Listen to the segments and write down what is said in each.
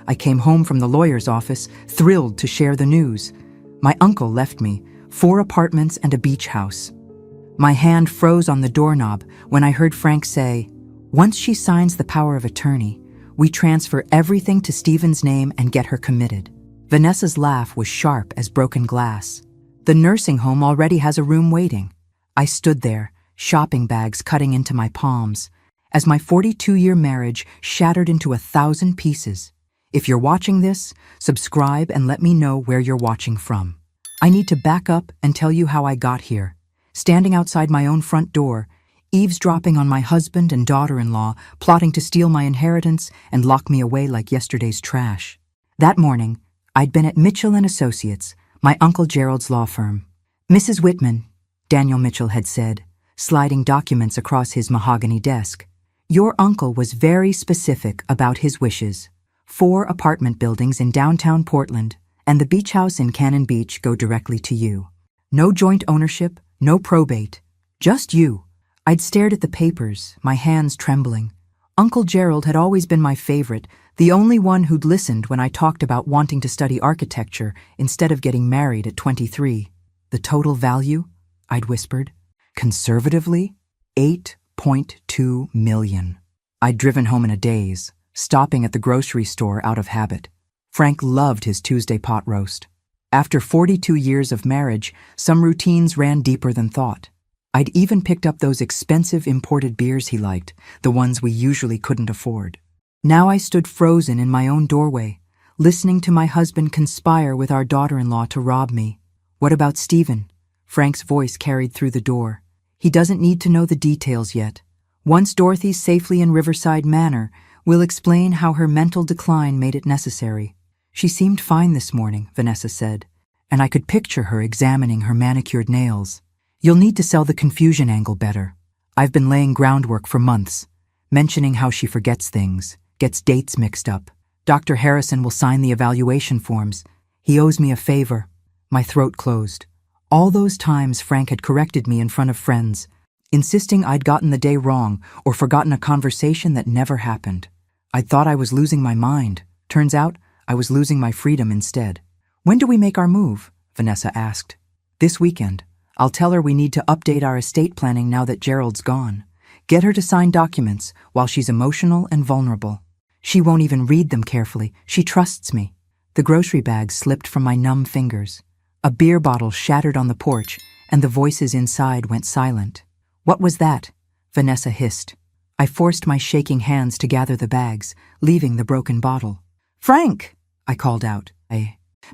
I came home from the lawyer's office, thrilled to share the news. My uncle left me 4 apartments and a beach house. My hand froze on the doorknob when I heard Frank say, "Once she signs the power of attorney, we transfer everything to Stephen's name and get her committed." Vanessa's laugh was sharp as broken glass. "The nursing home already has a room waiting." I stood there, shopping bags cutting into my palms, as my 42-year marriage shattered into 1,000 pieces. If you're watching this, subscribe and let me know where you're watching from. I need to back up and tell you how I got here. Standing outside my own front door, eavesdropping on my husband and daughter-in-law, plotting to steal my inheritance and lock me away like yesterday's trash. That morning, I'd been at Mitchell & Associates, my Uncle Gerald's law firm. "Mrs. Whitman," Daniel Mitchell had said, sliding documents across his mahogany desk, "your uncle was very specific about his wishes. 4 apartment buildings in downtown Portland, and the beach house in Cannon Beach go directly to you. No joint ownership, no probate, just you." I'd stared at the papers, my hands trembling. Uncle Gerald had always been my favorite, the only one who'd listened when I talked about wanting to study architecture instead of getting married at 23. "The total value?" I'd whispered. "Conservatively, $8.2 million. I'd driven home in a daze, stopping at the grocery store out of habit. Frank loved his Tuesday pot roast. After 42 years of marriage, some routines ran deeper than thought. I'd even picked up those expensive imported beers he liked, the ones we usually couldn't afford. Now I stood frozen in my own doorway, listening to my husband conspire with our daughter-in-law to rob me. "What about Stephen?" Frank's voice carried through the door. "He doesn't need to know the details yet. Once Dorothy's safely in Riverside Manor, we'll explain how her mental decline made it necessary." "She seemed fine this morning," Vanessa said, and I could picture her examining her manicured nails. "You'll need to sell the confusion angle better. I've been laying groundwork for months, mentioning how she forgets things, gets dates mixed up. Dr. Harrison will sign the evaluation forms. He owes me a favor." My throat closed. All those times Frank had corrected me in front of friends, insisting I'd gotten the day wrong or forgotten a conversation that never happened. I'd thought I was losing my mind. Turns out I was losing my freedom instead. "When do we make our move?" Vanessa asked. "This weekend. I'll tell her we need to update our estate planning now that Gerald's gone. Get her to sign documents while she's emotional and vulnerable. She won't even read them carefully. She trusts me." The grocery bag slipped from my numb fingers. A beer bottle shattered on the porch, and the voices inside went silent. "What was that?" Vanessa hissed. I forced my shaking hands to gather the bags, leaving the broken bottle. "Frank!" I called out,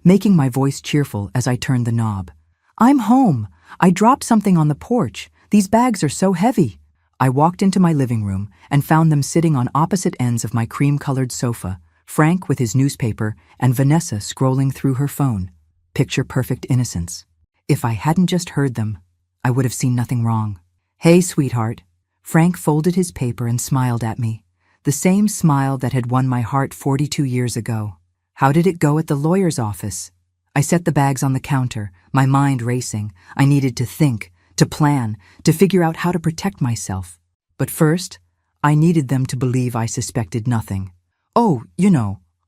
making my voice cheerful as I turned the knob. "I'm home. I dropped something on the porch. These bags are so heavy." I walked into my living room and found them sitting on opposite ends of my cream-colored sofa, Frank with his newspaper and Vanessa scrolling through her phone. Picture-perfect innocence. If I hadn't just heard them, I would have seen nothing wrong. "Hey, sweetheart." Frank folded his paper and smiled at me, the same smile that had won my heart 42 years ago. "How did it go at the lawyer's office?" I set the bags on the counter, my mind racing. I needed to think, to plan, to figure out how to protect myself. But first, I needed them to believe I suspected nothing. "Oh,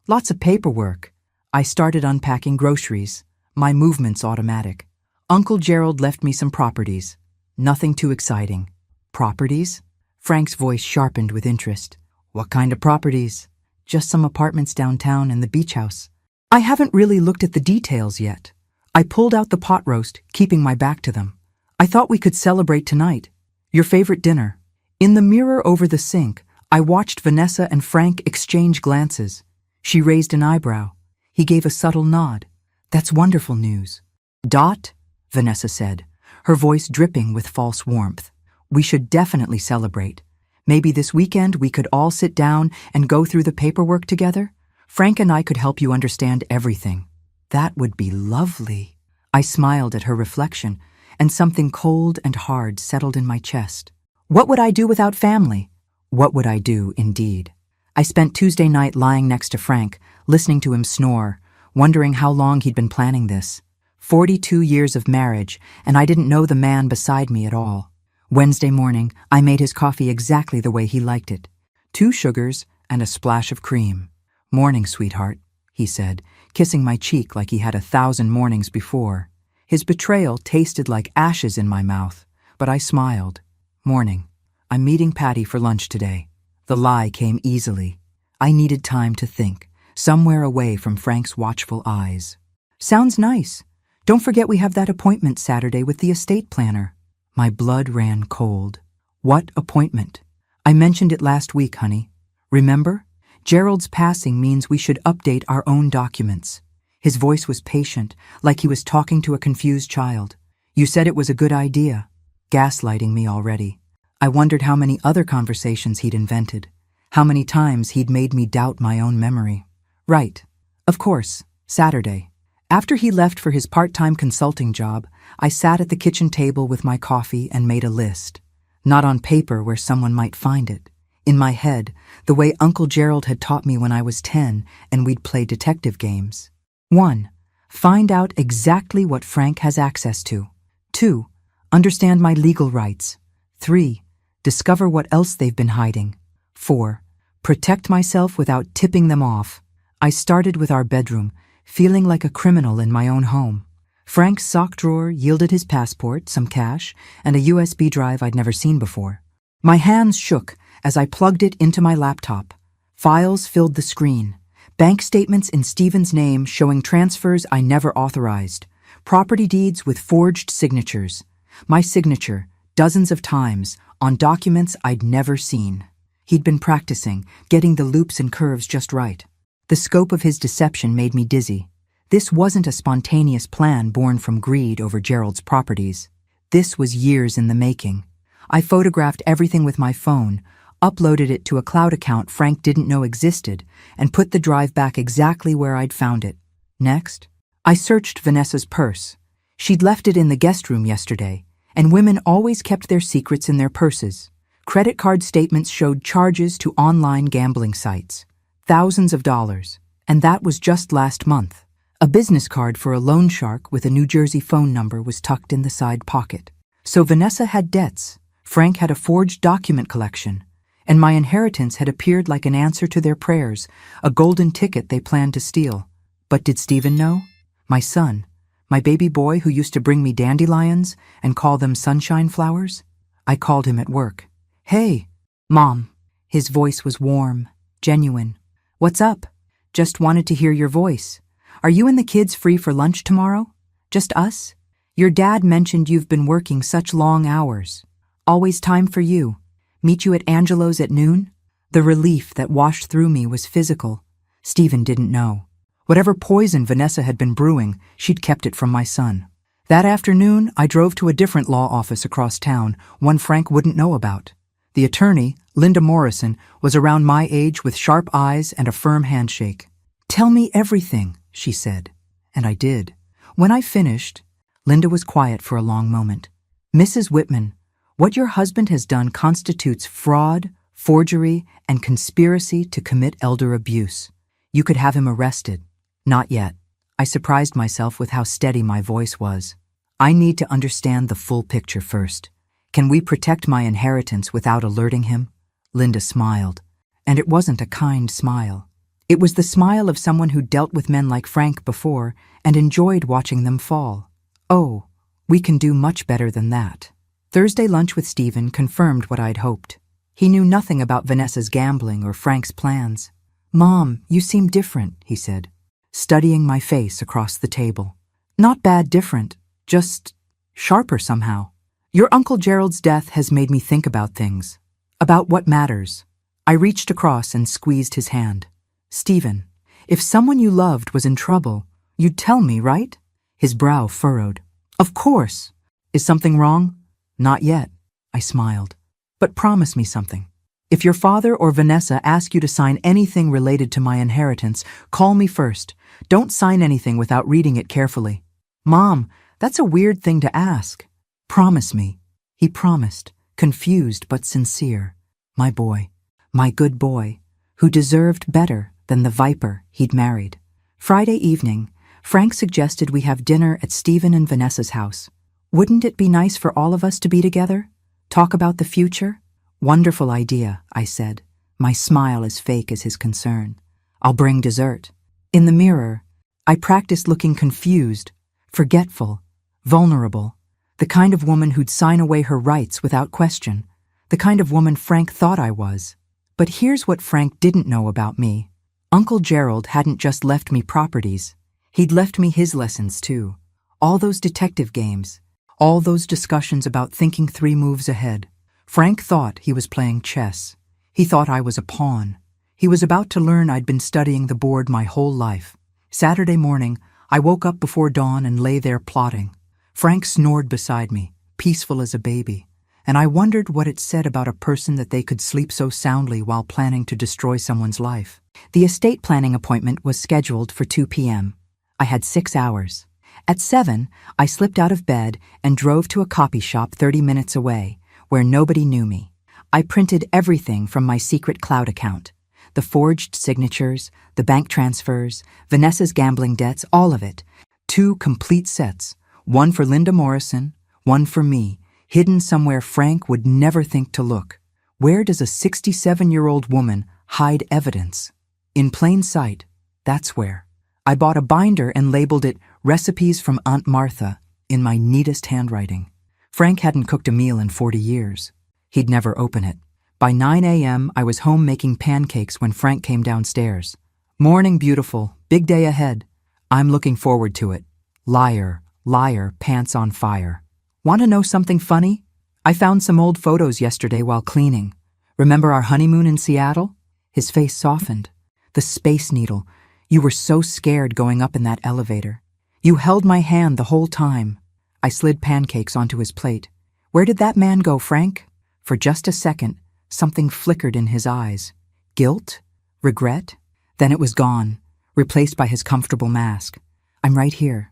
lots of paperwork." I started unpacking groceries, my movements automatic. Uncle Gerald left me some properties. Nothing too exciting. "Properties?" Frank's voice sharpened with interest. "What kind of properties?" "Just some apartments downtown and the beach house." I haven't really looked at the details yet. I pulled out the pot roast, keeping my back to them. "I thought we could celebrate tonight. Your favorite dinner." In the mirror over the sink, I watched Vanessa and Frank exchange glances. She raised an eyebrow. He gave a subtle nod. "That's wonderful news." "Dot," Vanessa said, her voice dripping with false warmth. "We should definitely celebrate. Maybe this weekend we could all sit down and go through the paperwork together. Frank and I could help you understand everything." "That would be lovely." I smiled at her reflection, and something cold and hard settled in my chest. What would I do without family? What would I do, indeed? I spent Tuesday night lying next to Frank, listening to him snore, wondering how long he'd been planning this. 42 years of marriage, and I didn't know the man beside me at all. Wednesday morning, I made his coffee exactly the way he liked it. 2 sugars and a splash of cream. "Morning, sweetheart," he said, kissing my cheek like he had 1,000 mornings before. His betrayal tasted like ashes in my mouth, but I smiled. "Morning. I'm meeting Patty for lunch today." The lie came easily. I needed time to think, somewhere away from Frank's watchful eyes. "Sounds nice. Don't forget we have that appointment Saturday with the estate planner." My blood ran cold. "What appointment?" "I mentioned it last week, honey. Remember? Gerald's passing means we should update our own documents." His voice was patient, like he was talking to a confused child. "You said it was a good idea." Gaslighting me already. I wondered how many other conversations he'd invented, how many times he'd made me doubt my own memory. "Right. Of course. Saturday." After he left for his part-time consulting job, I sat at the kitchen table with my coffee and made a list. Not on paper where someone might find it. In my head, the way Uncle Gerald had taught me when I was 10 and we'd play detective games. 1. Find out exactly what Frank has access to. 2. Understand my legal rights. 3. Discover what else they've been hiding. 4. Protect myself without tipping them off. I started with our bedroom, feeling like a criminal in my own home. Frank's sock drawer yielded his passport, some cash, and a USB drive I'd never seen before. My hands shook as I plugged it into my laptop. Files filled the screen. Bank statements in Stephen's name showing transfers I never authorized. Property deeds with forged signatures. My signature, dozens of times, on documents I'd never seen. He'd been practicing, getting the loops and curves just right. The scope of his deception made me dizzy. This wasn't a spontaneous plan born from greed over Gerald's properties. This was years in the making. I photographed everything with my phone, uploaded it to a cloud account Frank didn't know existed, and put the drive back exactly where I'd found it. Next, I searched Vanessa's purse. She'd left it in the guest room yesterday, and women always kept their secrets in their purses. Credit card statements showed charges to online gambling sites. Thousands of dollars. And that was just last month. A business card for a loan shark with a New Jersey phone number was tucked in the side pocket. So Vanessa had debts. Frank had a forged document collection. And my inheritance had appeared like an answer to their prayers, a golden ticket they planned to steal. But did Stephen know? My son, my baby boy who used to bring me dandelions and call them sunshine flowers? I called him at work. "Hey, Mom." His voice was warm, genuine. "What's up? Just wanted to hear your voice. Are you and the kids free for lunch tomorrow? Just us? Your dad mentioned you've been working such long hours. Always time for you. Meet you at Angelo's at noon?" The relief that washed through me was physical. Stephen didn't know. Whatever poison Vanessa had been brewing, she'd kept it from my son. That afternoon, I drove to a different law office across town, one Frank wouldn't know about. The attorney, Linda Morrison, was around my age with sharp eyes and a firm handshake. "Tell me everything," she said. And I did. When I finished, Linda was quiet for a long moment. "Mrs. Whitman, what your husband has done constitutes fraud, forgery, and conspiracy to commit elder abuse. You could have him arrested." "Not yet." I surprised myself with how steady my voice was. "I need to understand the full picture first. Can we protect my inheritance without alerting him?" Linda smiled. And it wasn't a kind smile. It was the smile of someone who dealt with men like Frank before and enjoyed watching them fall. "Oh, we can do much better than that." Thursday lunch with Stephen confirmed what I'd hoped. He knew nothing about Vanessa's gambling or Frank's plans. "Mom, you seem different," he said, studying my face across the table. "Not bad different, just sharper somehow. Your Uncle Gerald's death has made me think about things, about what matters." I reached across and squeezed his hand. "Stephen, if someone you loved was in trouble, you'd tell me, right?" His brow furrowed. "Of course. Is something wrong?" "Not yet," I smiled. "But promise me something. If your father or Vanessa ask you to sign anything related to my inheritance, call me first. Don't sign anything without reading it carefully." "Mom, that's a weird thing to ask." "Promise me." He promised, confused but sincere. My boy, my good boy, who deserved better than the viper he'd married. Friday evening, Frank suggested we have dinner at Stephen and Vanessa's house. "Wouldn't it be nice for all of us to be together? Talk about the future?" "Wonderful idea," I said, my smile as fake as his concern. I'll bring dessert. In the mirror, I practiced looking confused, forgetful, vulnerable, the kind of woman who'd sign away her rights without question, the kind of woman Frank thought I was. But here's what Frank didn't know about me. Uncle Gerald hadn't just left me properties. He'd left me his lessons too. All those detective games, all those discussions about thinking 3 moves ahead. Frank thought he was playing chess. He thought I was a pawn. He was about to learn I'd been studying the board my whole life. Saturday morning, I woke up before dawn and lay there plotting. Frank snored beside me, peaceful as a baby, and I wondered what it said about a person that they could sleep so soundly while planning to destroy someone's life. The estate planning appointment was scheduled for 2 p.m. I had 6 hours. At 7, I slipped out of bed and drove to a copy shop 30 minutes away, where nobody knew me. I printed everything from my secret cloud account. The forged signatures, the bank transfers, Vanessa's gambling debts, all of it. 2 complete sets, one for Linda Morrison, one for me, hidden somewhere Frank would never think to look. Where does a 67-year-old woman hide evidence? In plain sight, that's where. I bought a binder and labeled it Recipes from Aunt Martha in my neatest handwriting. Frank hadn't cooked a meal in 40 years. He'd never open it. By 9 a.m., I was home making pancakes when Frank came downstairs. Morning, beautiful. Big day ahead. I'm looking forward to it. Liar, liar, pants on fire. Want to know something funny? I found some old photos yesterday while cleaning. Remember our honeymoon in Seattle? His face softened. The Space Needle. You were so scared going up in that elevator. You held my hand the whole time. I slid pancakes onto his plate. Where did that man go, Frank? For just a second, something flickered in his eyes. Guilt? Regret? Then it was gone, replaced by his comfortable mask. I'm right here.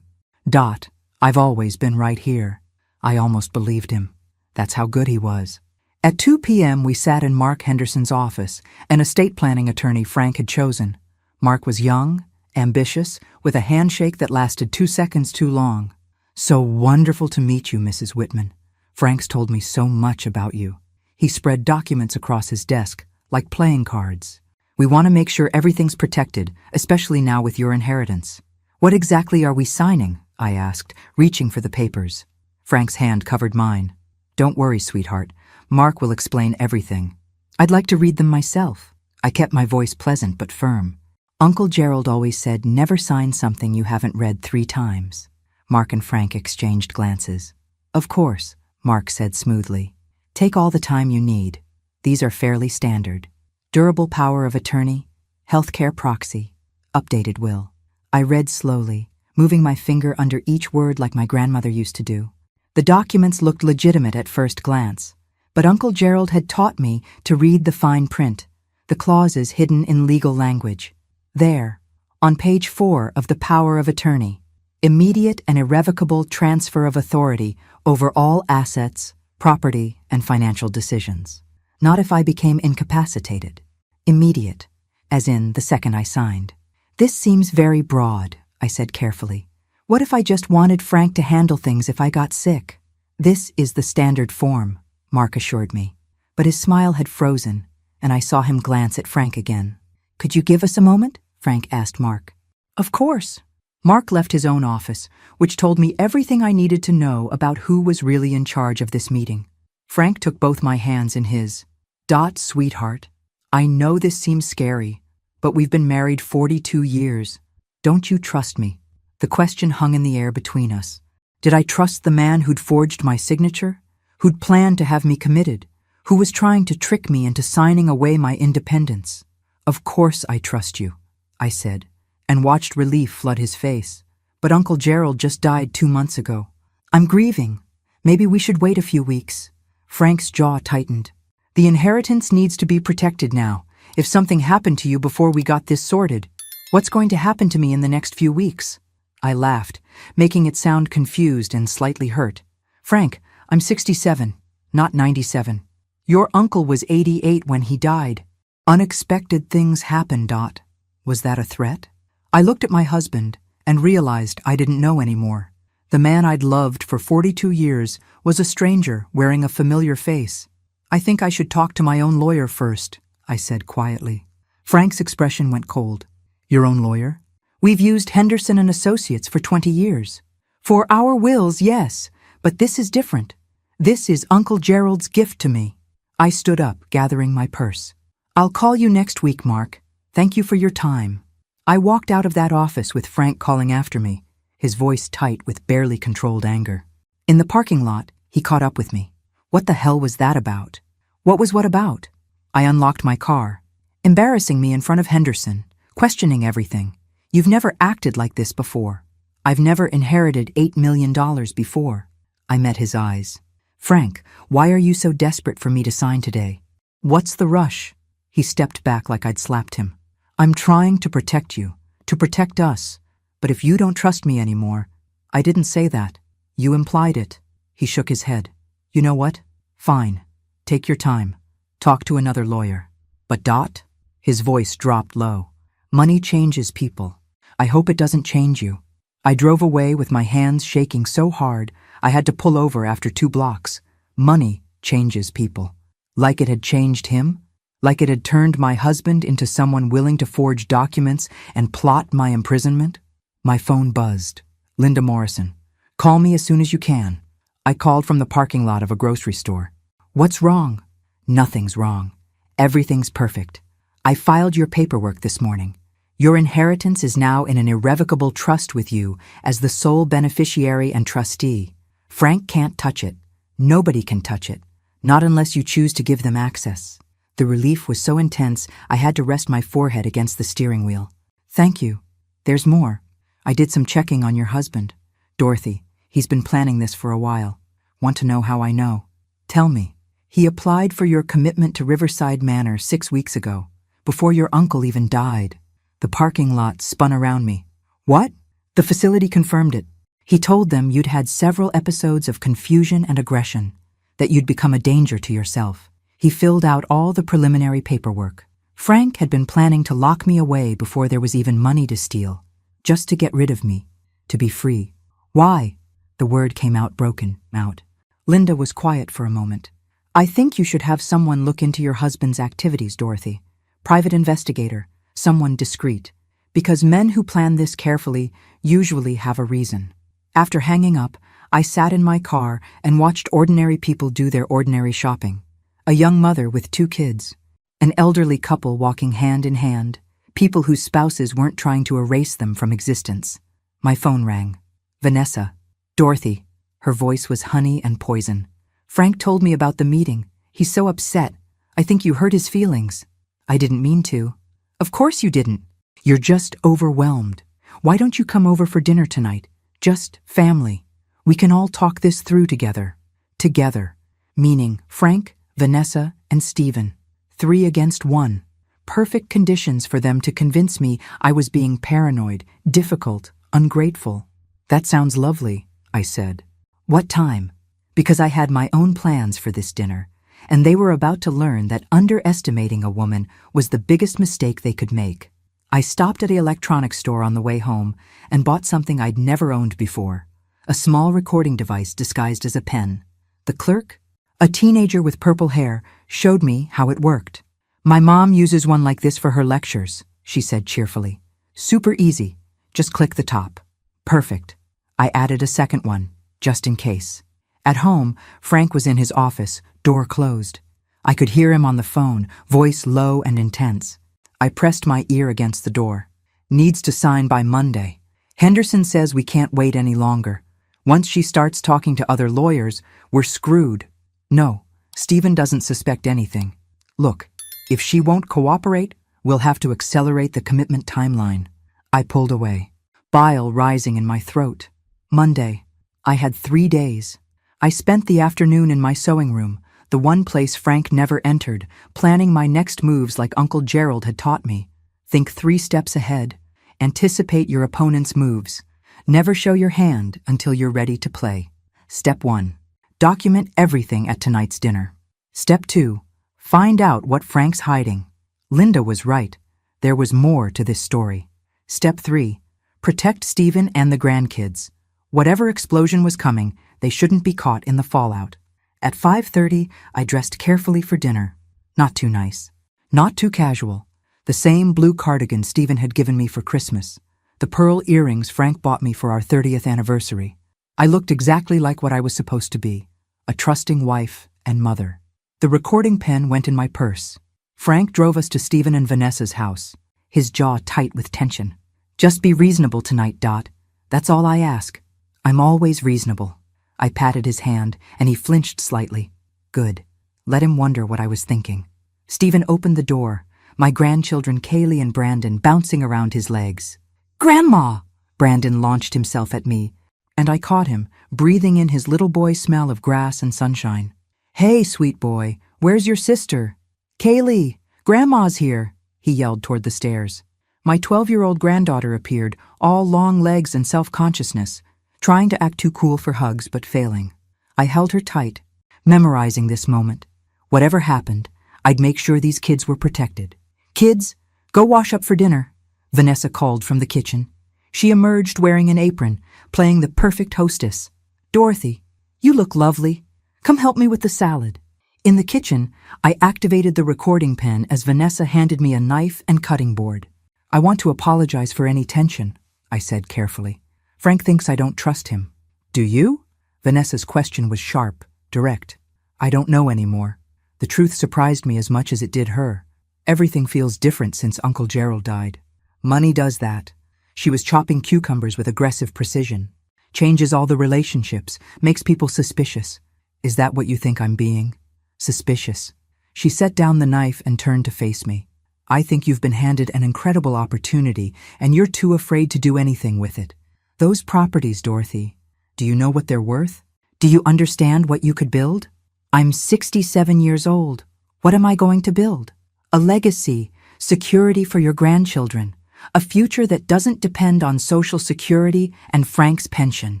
Dot, I've always been right here. I almost believed him. That's how good he was. At 2 p.m. we sat in Mark Henderson's office, an estate planning attorney Frank had chosen. Mark was young, ambitious, with a handshake that lasted 2 seconds too long. So wonderful to meet you, Mrs. Whitman. Frank's told me so much about you. He spread documents across his desk, like playing cards. We want to make sure everything's protected, especially now with your inheritance. What exactly are we signing? I asked, reaching for the papers. Frank's hand covered mine. Don't worry, sweetheart. Mark will explain everything. I'd like to read them myself. I kept my voice pleasant but firm. Uncle Gerald always said never sign something you haven't read 3 times. Mark and Frank exchanged glances. Of course, Mark said smoothly. Take all the time you need. These are fairly standard. Durable power of attorney, healthcare proxy, updated will. I read slowly, moving my finger under each word like my grandmother used to do. The documents looked legitimate at first glance, but Uncle Gerald had taught me to read the fine print, the clauses hidden in legal language. There, on page 4 of the power of attorney, immediate and irrevocable transfer of authority over all assets, property, and financial decisions. Not if I became incapacitated. Immediate, as in the second I signed. This seems very broad, I said carefully. What if I just wanted Frank to handle things if I got sick? This is the standard form, Mark assured me. But his smile had frozen, and I saw him glance at Frank again. Could you give us a moment? Frank asked Mark. Of course. Mark left his own office, which told me everything I needed to know about who was really in charge of this meeting. Frank took both my hands in his. Dot, sweetheart, I know this seems scary, but we've been married 42 years. Don't you trust me? The question hung in the air between us. Did I trust the man who'd forged my signature? Who'd planned to have me committed? Who was trying to trick me into signing away my independence? Of course I trust you, I said, and watched relief flood his face. But Uncle Gerald just died 2 months ago. I'm grieving. Maybe we should wait a few weeks. Frank's jaw tightened. The inheritance needs to be protected now. If something happened to you before we got this sorted, what's going to happen to me in the next few weeks? I laughed, making it sound confused and slightly hurt. Frank, I'm 67, not 97. Your uncle was 88 when he died. Unexpected things happen, Dot. Was that a threat? I looked at my husband and realized I didn't know anymore. The man I'd loved for 42 years was a stranger wearing a familiar face. I think I should talk to my own lawyer first, I said quietly. Frank's expression went cold. Your own lawyer? We've used Henderson and Associates for 20 years. For our wills, yes, but this is different. This is Uncle Gerald's gift to me. I stood up, gathering my purse. I'll call you next week, Mark. Thank you for your time. I walked out of that office with Frank calling after me, his voice tight with barely controlled anger. In the parking lot, he caught up with me. What the hell was that about? What was what about? I unlocked my car, embarrassing me in front of Henderson, questioning everything. You've never acted like this before. I've never inherited $8 million before. I met his eyes. Frank, why are you so desperate for me to sign today? What's the rush? He stepped back like I'd slapped him. I'm trying to protect you, to protect us. But if you don't trust me anymore, I didn't say that. You implied it. He shook his head. You know what? Fine. Take your time. Talk to another lawyer. But Dot? His voice dropped low. Money changes people. I hope it doesn't change you. I drove away with my hands shaking so hard I had to pull over after 2 blocks. Money changes people. Like it had changed him? Like it had turned my husband into someone willing to forge documents and plot my imprisonment? My phone buzzed. Linda Morrison. Call me as soon as you can. I called from the parking lot of a grocery store. What's wrong? Nothing's wrong. Everything's perfect. I filed your paperwork this morning. Your inheritance is now in an irrevocable trust with you as the sole beneficiary and trustee. Frank can't touch it. Nobody can touch it. Not unless you choose to give them access. The relief was so intense I had to rest my forehead against the steering wheel. Thank you. There's more. I did some checking on your husband. Dorothy. He's been planning this for a while. Want to know how I know? Tell me. He applied for your commitment to Riverside Manor 6 weeks ago, before your uncle even died. The parking lot spun around me. What? The facility confirmed it. He told them you'd had several episodes of confusion and aggression, that you'd become a danger to yourself. He filled out all the preliminary paperwork. Frank had been planning to lock me away before there was even money to steal, just to get rid of me, to be free. Why? The word came out broken, out. Linda was quiet for a moment. I think you should have someone look into your husband's activities, Dorothy. Private investigator, someone discreet. Because men who plan this carefully usually have a reason. After hanging up, I sat in my car and watched ordinary people do their ordinary shopping. A young mother with 2 kids. An elderly couple walking hand in hand. People whose spouses weren't trying to erase them from existence. My phone rang. Vanessa. Dorothy. Her voice was honey and poison. Frank told me about the meeting. He's so upset. I think you hurt his feelings. I didn't mean to. Of course you didn't. You're just overwhelmed. Why don't you come over for dinner tonight? Just family. We can all talk this through together. Together. Meaning Frank, Vanessa, and Stephen. 3 against 1. Perfect conditions for them to convince me I was being paranoid, difficult, ungrateful. That sounds lovely, I said. What time? Because I had my own plans for this dinner, and they were about to learn that underestimating a woman was the biggest mistake they could make. I stopped at the electronics store on the way home and bought something I'd never owned before. A small recording device disguised as a pen. The clerk, a teenager with purple hair, showed me how it worked. My mom uses one like this for her lectures, she said cheerfully. Super easy. Just click the top. Perfect. I added a second one, just in case. At home, Frank was in his office, door closed. I could hear him on the phone, voice low and intense. I pressed my ear against the door. Needs to sign by Monday. Henderson says we can't wait any longer. Once she starts talking to other lawyers, we're screwed. No, Stephen doesn't suspect anything. Look, if she won't cooperate, we'll have to accelerate the commitment timeline. I pulled away, bile rising in my throat. Monday. I had 3 days. I spent the afternoon in my sewing room, the one place Frank never entered, planning my next moves like Uncle Gerald had taught me. Think 3 steps ahead. Anticipate your opponent's moves. Never show your hand until you're ready to play. Step 1. Document everything at tonight's dinner. Step 2. Find out what Frank's hiding. Linda was right. There was more to this story. Step 3. Protect Stephen and the grandkids. Whatever explosion was coming, they shouldn't be caught in the fallout. At 5:30, I dressed carefully for dinner. Not too nice. Not too casual. The same blue cardigan Stephen had given me for Christmas. The pearl earrings Frank bought me for our 30th anniversary. I looked exactly like what I was supposed to be, a trusting wife and mother. The recording pen went in my purse. Frank drove us to Stephen and Vanessa's house, his jaw tight with tension. Just be reasonable tonight, Dot. That's all I ask. I'm always reasonable. I patted his hand, and he flinched slightly. Good. Let him wonder what I was thinking. Stephen opened the door, my grandchildren Kaylee and Brandon bouncing around his legs. Grandma! Brandon launched himself at me, and I caught him, breathing in his little boy smell of grass and sunshine. Hey, sweet boy, where's your sister? Kaylee, Grandma's here, he yelled toward the stairs. My 12-year-old granddaughter appeared, all long legs and self-consciousness, trying to act too cool for hugs but failing. I held her tight, memorizing this moment. Whatever happened, I'd make sure these kids were protected. Kids, go wash up for dinner, Vanessa called from the kitchen. She emerged wearing an apron, playing the perfect hostess. Dorothy, you look lovely. Come help me with the salad. In the kitchen, I activated the recording pen as Vanessa handed me a knife and cutting board. I want to apologize for any tension, I said carefully. Frank thinks I don't trust him. Do you? Vanessa's question was sharp, direct. I don't know anymore. The truth surprised me as much as it did her. Everything feels different since Uncle Gerald died. Money does that. She was chopping cucumbers with aggressive precision. Changes all the relationships, makes people suspicious. Is that what you think I'm being? Suspicious. She set down the knife and turned to face me. I think you've been handed an incredible opportunity, and you're too afraid to do anything with it. Those properties, Dorothy, do you know what they're worth? Do you understand what you could build? I'm 67 years old. What am I going to build? A legacy, security for your grandchildren, a future that doesn't depend on Social Security and Frank's pension.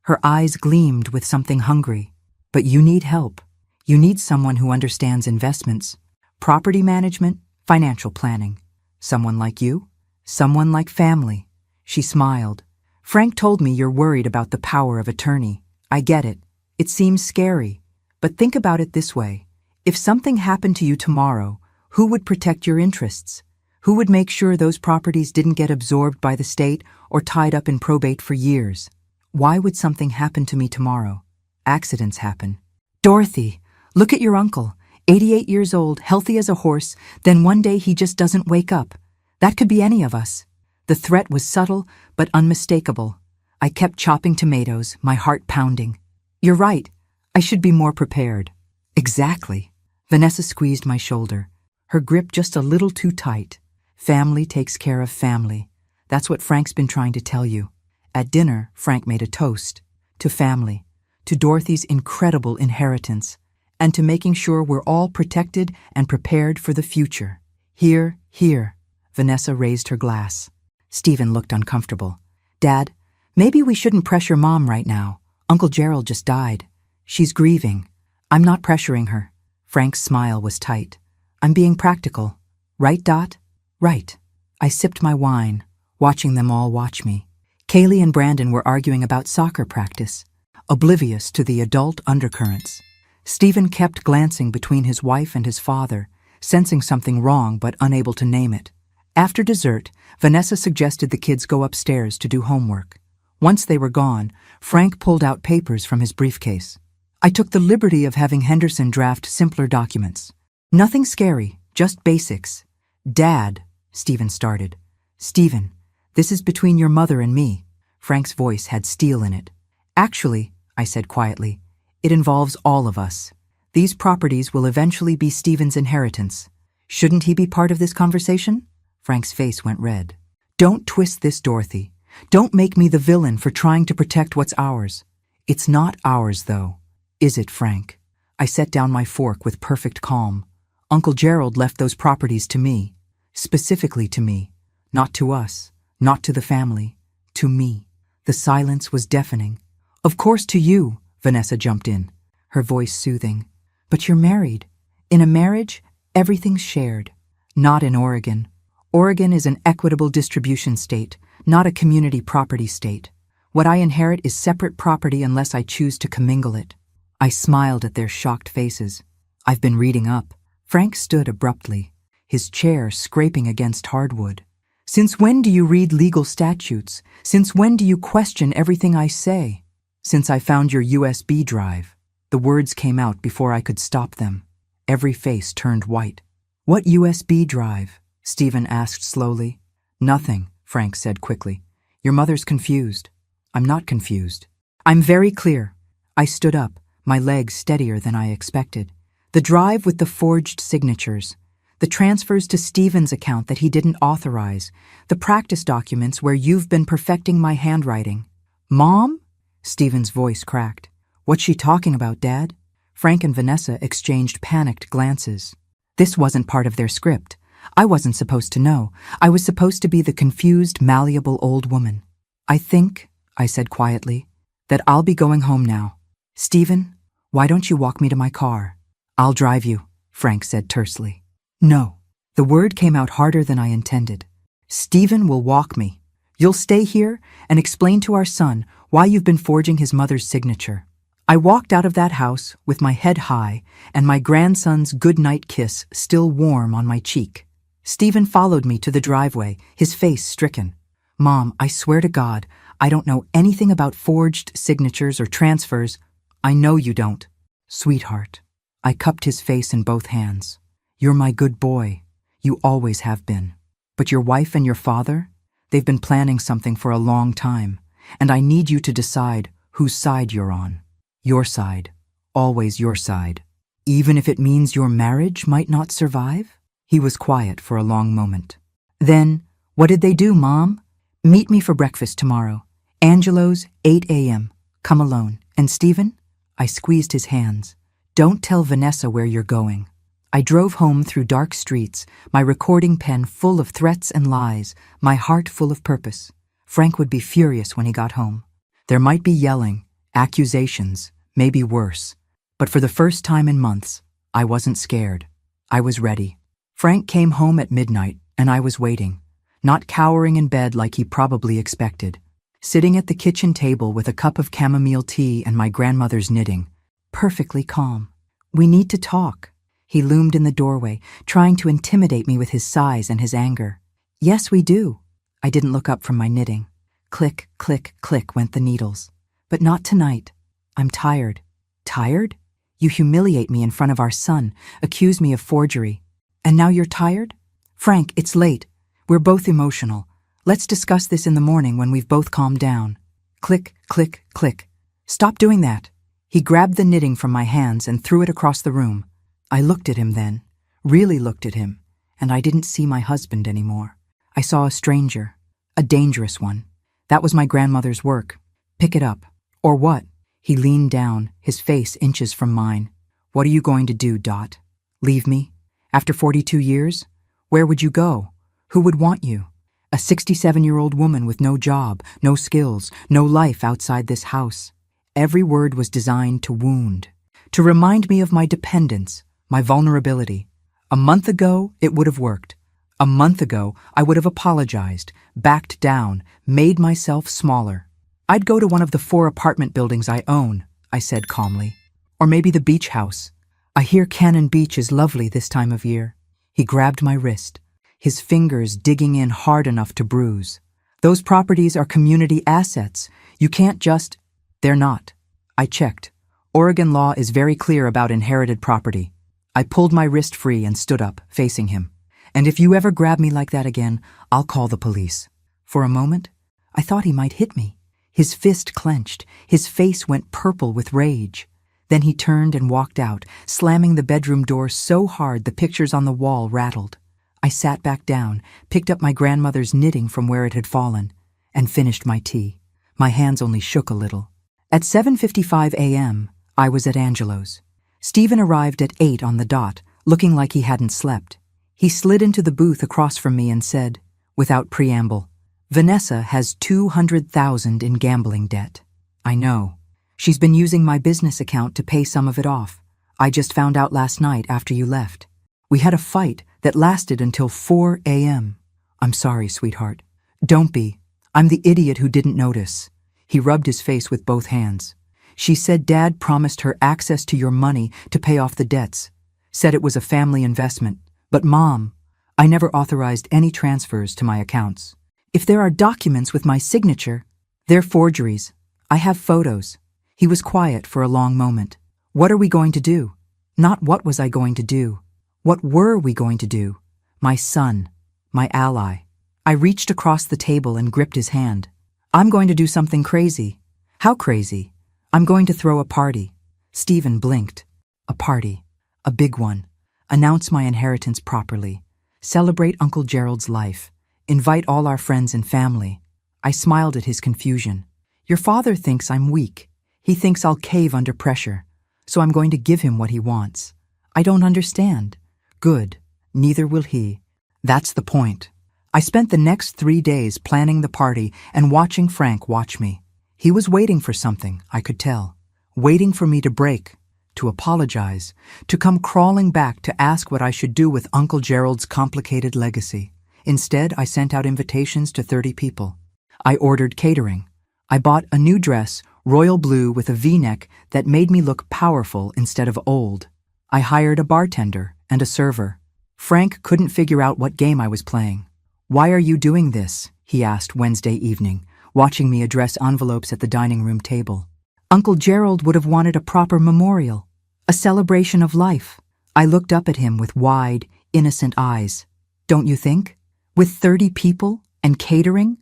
Her eyes gleamed with something hungry. But you need help. You need someone who understands investments, property management, financial planning. Someone like you? Someone like family. She smiled. Frank told me you're worried about the power of attorney. I get it. It seems scary. But think about it this way. If something happened to you tomorrow, who would protect your interests? Who would make sure those properties didn't get absorbed by the state or tied up in probate for years? Why would something happen to me tomorrow? Accidents happen. Dorothy, look at your uncle, 88 years old, healthy as a horse, then one day he just doesn't wake up. That could be any of us. The threat was subtle but unmistakable. I kept chopping tomatoes, my heart pounding. You're right. I should be more prepared. Exactly. Vanessa squeezed my shoulder, her grip just a little too tight. Family takes care of family. That's what Frank's been trying to tell you. At dinner, Frank made a toast. To family. To Dorothy's incredible inheritance. And to making sure we're all protected and prepared for the future. Here, here. Vanessa raised her glass. Stephen looked uncomfortable. Dad, maybe we shouldn't pressure Mom right now. Uncle Gerald just died. She's grieving. I'm not pressuring her. Frank's smile was tight. I'm being practical. Right, Dot? Right. I sipped my wine, watching them all watch me. Kaylee and Brandon were arguing about soccer practice, oblivious to the adult undercurrents. Stephen kept glancing between his wife and his father, sensing something wrong but unable to name it. After dessert, Vanessa suggested the kids go upstairs to do homework. Once they were gone, Frank pulled out papers from his briefcase. I took the liberty of having Henderson draft simpler documents. Nothing scary, just basics. Dad, Stephen started. Stephen, this is between your mother and me. Frank's voice had steel in it. Actually, I said quietly, it involves all of us. These properties will eventually be Stephen's inheritance. Shouldn't he be part of this conversation? Frank's face went red. Don't twist this, Dorothy. Don't make me the villain for trying to protect what's ours. It's not ours, though. Is it, Frank? I set down my fork with perfect calm. Uncle Gerald left those properties to me. Specifically to me. Not to us. Not to the family. To me. The silence was deafening. Of course to you, Vanessa jumped in, her voice soothing. But you're married. In a marriage, everything's shared. Not in Oregon. Oregon is an equitable distribution state, not a community property state. What I inherit is separate property unless I choose to commingle it. I smiled at their shocked faces. I've been reading up. Frank stood abruptly, his chair scraping against hardwood. "Since when do you read legal statutes? Since when do you question everything I say?" "Since I found your USB drive." The words came out before I could stop them. Every face turned white. "What USB drive?" Stephen asked slowly. "Nothing," Frank said quickly. "Your mother's confused." "I'm not confused. I'm very clear." I stood up, my legs steadier than I expected. "The drive with the forged signatures. The transfers to Stephen's account that he didn't authorize. The practice documents where you've been perfecting my handwriting." "Mom?" Stephen's voice cracked. "What's she talking about, Dad?" Frank and Vanessa exchanged panicked glances. This wasn't part of their script. I wasn't supposed to know. I was supposed to be the confused, malleable old woman. "I think," I said quietly, "that I'll be going home now. Stephen, why don't you walk me to my car?" "I'll drive you," Frank said tersely. "No." The word came out harder than I intended. "Stephen will walk me. You'll stay here and explain to our son why you've been forging his mother's signature." I walked out of that house with my head high and my grandson's goodnight kiss still warm on my cheek. Stephen followed me to the driveway, his face stricken. "Mom, I swear to God, I don't know anything about forged signatures or transfers." "I know you don't." "Sweetheart." I cupped his face in both hands. "You're my good boy. You always have been. But your wife and your father? They've been planning something for a long time, and I need you to decide whose side you're on. Your side. Always your side. Even if it means your marriage might not survive?" He was quiet for a long moment. "Then, what did they do, Mom?" "Meet me for breakfast tomorrow. Angelo's, 8 a.m. Come alone. And Stephen?" I squeezed his hands. "Don't tell Vanessa where you're going." I drove home through dark streets, my recording pen full of threats and lies, my heart full of purpose. Frank would be furious when he got home. There might be yelling, accusations, maybe worse. But for the first time in months, I wasn't scared. I was ready. Frank came home at midnight, and I was waiting, not cowering in bed like he probably expected. Sitting at the kitchen table with a cup of chamomile tea and my grandmother's knitting, perfectly calm. "We need to talk." He loomed in the doorway, trying to intimidate me with his size and his anger. "Yes, we do." I didn't look up from my knitting. Click, click, click went the needles. "But not tonight. I'm tired." "Tired? You humiliate me in front of our son, accuse me of forgery. And now you're tired?" "Frank, it's late. We're both emotional. Let's discuss this in the morning when we've both calmed down." Click, click, click. "Stop doing that." He grabbed the knitting from my hands and threw it across the room. I looked at him then, really looked at him, and I didn't see my husband anymore. I saw a stranger, a dangerous one. That was my grandmother's work. "Pick it up." "Or what?" He leaned down, his face inches from mine. "What are you going to do, Dot? Leave me? After 42 years? Where would you go? Who would want you? A 67-year-old woman with no job, no skills, no life outside this house." Every word was designed to wound, to remind me of my dependence, my vulnerability. A month ago, it would have worked. A month ago, I would have apologized, backed down, made myself smaller. "I'd go to one of the 4 apartment buildings I own," I said calmly. "Or maybe the beach house. I hear Cannon Beach is lovely this time of year." He grabbed my wrist, his fingers digging in hard enough to bruise. "Those properties are community assets. You can't just—" "They're not." I checked. Oregon law is very clear about inherited property. I pulled my wrist free and stood up, facing him. "And if you ever grab me like that again, I'll call the police." For a moment, I thought he might hit me. His fist clenched, his face went purple with rage. Then he turned and walked out, slamming the bedroom door so hard the pictures on the wall rattled. I sat back down, picked up my grandmother's knitting from where it had fallen, and finished my tea. My hands only shook a little. At 7:55 a.m., I was at Angelo's. Stephen arrived at 8 on the dot, looking like he hadn't slept. He slid into the booth across from me and said, without preamble, "Vanessa has $200,000 in gambling debt." "I know. She's been using my business account to pay some of it off. I just found out last night after you left. We had a fight that lasted until 4 a.m. "I'm sorry, sweetheart." "Don't be. I'm the idiot who didn't notice." He rubbed his face with both hands. "She said Dad promised her access to your money to pay off the debts. Said it was a family investment. But Mom, I never authorized any transfers to my accounts. If there are documents with my signature, they're forgeries. I have photos. He was quiet for a long moment. What are we going to do? Not what was I going to do. What were we going to do? My son, my ally. I reached across the table and gripped his hand. I'm going to do something crazy. How crazy? I'm going to throw a party. Stephen blinked. A party. A big one. Announce my inheritance properly. Celebrate Uncle Gerald's life. Invite all our friends and family. I smiled at his confusion. Your father thinks I'm weak. He thinks I'll cave under pressure. So I'm going to give him what he wants. I don't understand. Good. Neither will he. That's the point. I spent the next 3 days planning the party and watching Frank watch me. He was waiting for something, I could tell. Waiting for me to break, to apologize, to come crawling back to ask what I should do with Uncle Gerald's complicated legacy. Instead, I sent out invitations to 30 people. I ordered catering. I bought a new dress, royal blue with a V-neck that made me look powerful instead of old. I hired a bartender and a server. Frank couldn't figure out what game I was playing. Why are you doing this? He asked Wednesday evening, watching me address envelopes at the dining room table. Uncle Gerald would have wanted a proper memorial, a celebration of life. I looked up at him with wide, innocent eyes. Don't you think? With 30 people and catering?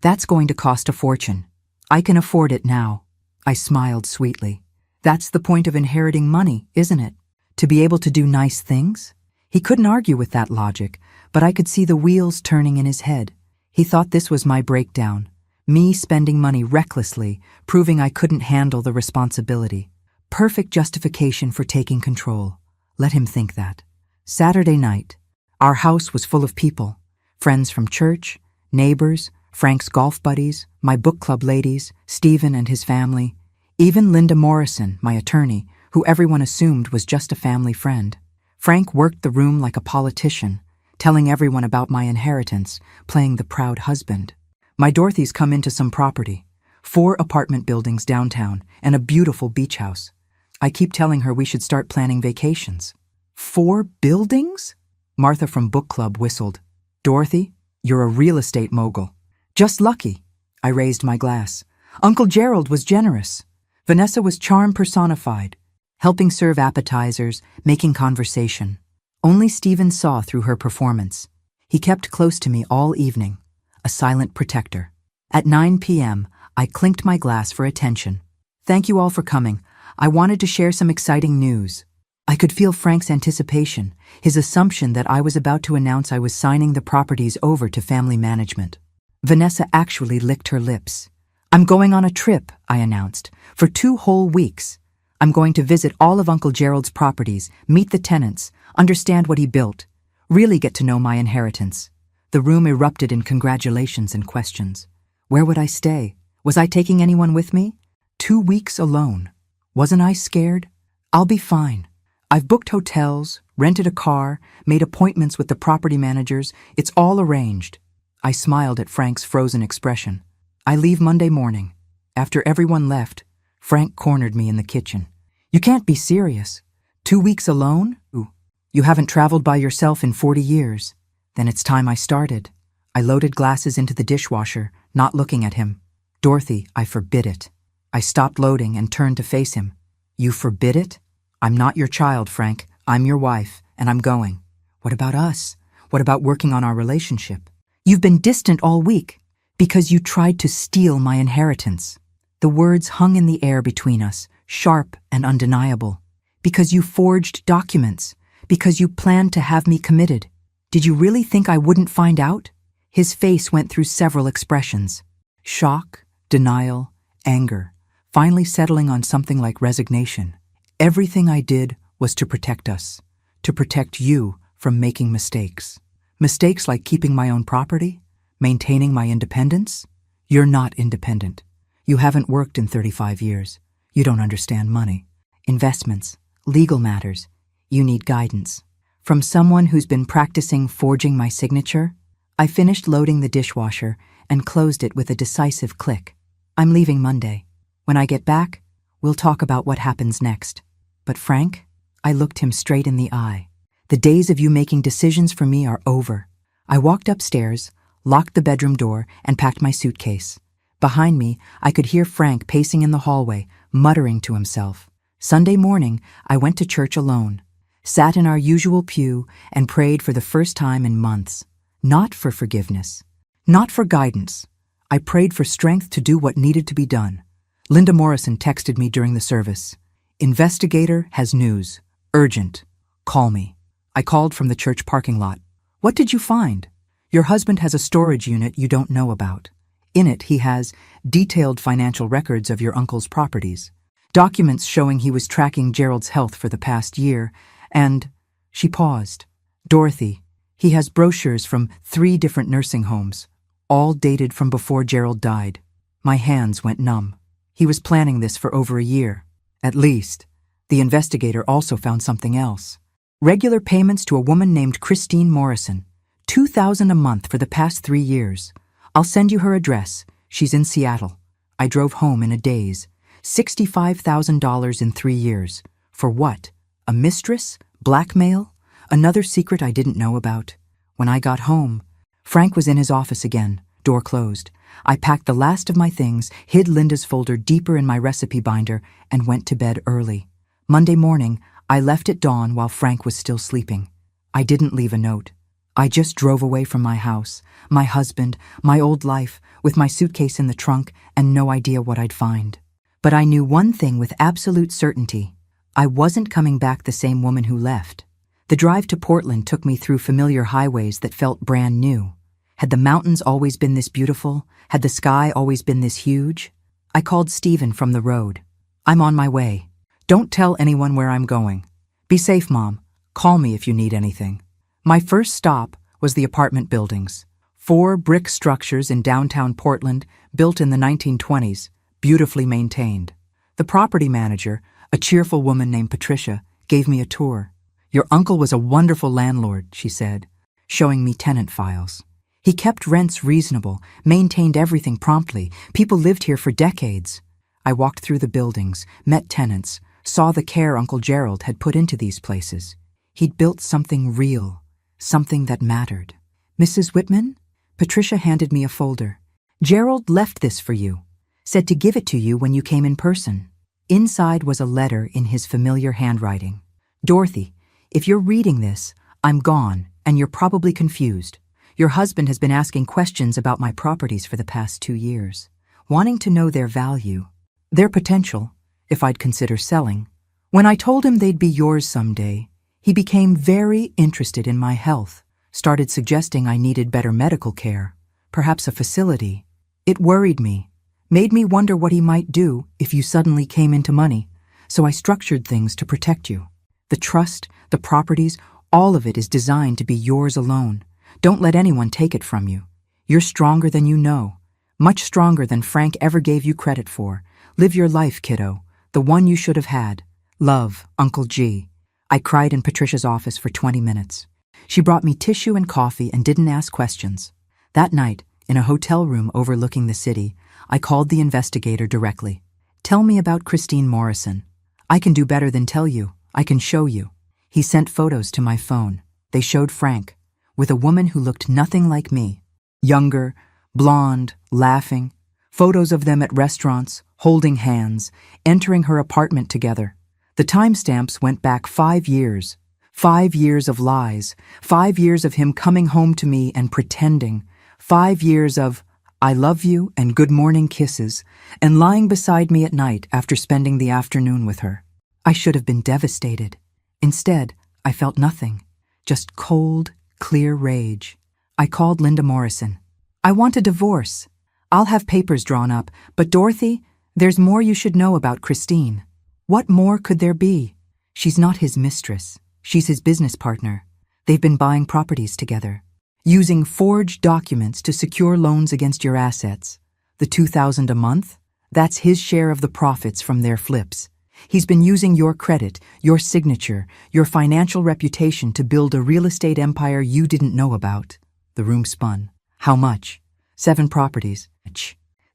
That's going to cost a fortune. I can afford it now. I smiled sweetly. That's the point of inheriting money, isn't it? To be able to do nice things? He couldn't argue with that logic, but I could see the wheels turning in his head. He thought this was my breakdown. Me spending money recklessly, proving I couldn't handle the responsibility. Perfect justification for taking control. Let him think that. Saturday night. Our house was full of people. Friends from church, neighbors, Frank's golf buddies, my book club ladies, Stephen and his family. Even Linda Morrison, my attorney, who everyone assumed was just a family friend. Frank worked the room like a politician, telling everyone about my inheritance, playing the proud husband. My Dorothy's come into some property, 4 apartment buildings downtown and a beautiful beach house. I keep telling her we should start planning vacations. 4 buildings? Martha from book club whistled. Dorothy, you're a real estate mogul. Just lucky. I raised my glass. Uncle Gerald was generous. Vanessa was charm personified, helping serve appetizers, making conversation. Only Stephen saw through her performance. He kept close to me all evening, a silent protector. At 9 p.m., I clinked my glass for attention. Thank you all for coming. I wanted to share some exciting news. I could feel Frank's anticipation, his assumption that I was about to announce I was signing the properties over to family management. Vanessa actually licked her lips. I'm going on a trip, I announced, for 2 whole weeks. I'm going to visit all of Uncle Gerald's properties, meet the tenants, understand what he built, really get to know my inheritance. The room erupted in congratulations and questions. Where would I stay? Was I taking anyone with me? 2 weeks alone. Wasn't I scared? I'll be fine. I've booked hotels, rented a car, made appointments with the property managers. It's all arranged. I smiled at Frank's frozen expression. I leave Monday morning. After everyone left, Frank cornered me in the kitchen. You can't be serious. 2 weeks alone? Ooh. You haven't traveled by yourself in 40 years. Then it's time I started. I loaded glasses into the dishwasher, not looking at him. Dorothy, I forbid it. I stopped loading and turned to face him. You forbid it? I'm not your child, Frank. I'm your wife, and I'm going. What about us? What about working on our relationship? You've been distant all week because you tried to steal my inheritance. The words hung in the air between us, sharp and undeniable. Because you forged documents. Because you planned to have me committed. Did you really think I wouldn't find out? His face went through several expressions. Shock, denial, anger, finally settling on something like resignation. Everything I did was to protect us, to protect you from making mistakes. Mistakes like keeping my own property, maintaining my independence. You're not independent. You haven't worked in 35 years. You don't understand money, investments, legal matters. You need guidance. From someone who's been practicing forging my signature, I finished loading the dishwasher and closed it with a decisive click. I'm leaving Monday. When I get back, we'll talk about what happens next. But Frank, I looked him straight in the eye. The days of you making decisions for me are over. I walked upstairs, locked the bedroom door, and packed my suitcase. Behind me, I could hear Frank pacing in the hallway, muttering to himself. Sunday morning, I went to church alone, sat in our usual pew, and prayed for the first time in months. Not for forgiveness, not for guidance. I prayed for strength to do what needed to be done. Linda Morrison texted me during the service. Investigator has news. Urgent. Call me. I called from the church parking lot. What did you find? Your husband has a storage unit you don't know about. In it, he has detailed financial records of your uncle's properties, documents showing he was tracking Gerald's health for the past year, and she paused. Dorothy, he has brochures from 3 different nursing homes, all dated from before Gerald died. My hands went numb. He was planning this for over a year. At least. The investigator also found something else. Regular payments to a woman named Christine Morrison, $2,000 a month for the past 3 years. I'll send you her address. She's in Seattle. I drove home in a daze. $65,000 in 3 years. For what? A mistress? Blackmail? Another secret I didn't know about? When I got home, Frank was in his office again, door closed. I packed the last of my things, hid Linda's folder deeper in my recipe binder, and went to bed early. Monday morning, I left at dawn while Frank was still sleeping. I didn't leave a note. I just drove away from my house, my husband, my old life, with my suitcase in the trunk and no idea what I'd find. But I knew one thing with absolute certainty. I wasn't coming back the same woman who left. The drive to Portland took me through familiar highways that felt brand new. Had the mountains always been this beautiful? Had the sky always been this huge? I called Stephen from the road. I'm on my way. Don't tell anyone where I'm going. Be safe, Mom. Call me if you need anything. My first stop was the apartment buildings. 4 brick structures in downtown Portland, built in the 1920s, beautifully maintained. The property manager, a cheerful woman named Patricia, gave me a tour. Your uncle was a wonderful landlord, she said, showing me tenant files. He kept rents reasonable, maintained everything promptly. People lived here for decades. I walked through the buildings, met tenants, saw the care Uncle Gerald had put into these places. He'd built something real, something that mattered. Mrs. Whitman? Patricia handed me a folder. Gerald left this for you. Said to give it to you when you came in person. Inside was a letter in his familiar handwriting. Dorothy, if you're reading this, I'm gone, and you're probably confused. Your husband has been asking questions about my properties for the past 2 years, wanting to know their value, their potential, if I'd consider selling. When I told him they'd be yours someday, he became very interested in my health, started suggesting I needed better medical care, perhaps a facility. It worried me, made me wonder what he might do if you suddenly came into money, so I structured things to protect you. The trust, the properties, all of it is designed to be yours alone. Don't let anyone take it from you. You're stronger than you know, much stronger than Frank ever gave you credit for. Live your life, kiddo, the one you should have had. Love, Uncle G. I cried in Patricia's office for 20 minutes. She brought me tissue and coffee and didn't ask questions. That night, in a hotel room overlooking the city, I called the investigator directly. Tell me about Christine Morrison. I can do better than tell you. I can show you. He sent photos to my phone. They showed Frank, with a woman who looked nothing like me. Younger, blonde, laughing. Photos of them at restaurants, holding hands, entering her apartment together. The timestamps went back 5 years. 5 years of lies. 5 years of him coming home to me and pretending. 5 years of I love you and good morning kisses, and lying beside me at night after spending the afternoon with her. I should have been devastated. Instead, I felt nothing. Just cold, clear rage. I called Linda Morrison. I want a divorce. I'll have papers drawn up, but Dorothy, there's more you should know about Christine. What more could there be? She's not his mistress. She's his business partner. They've been buying properties together, using forged documents to secure loans against your assets. The $2,000 a month? That's his share of the profits from their flips. He's been using your credit, your signature, your financial reputation to build a real estate empire you didn't know about. The room spun. How much? 7 properties.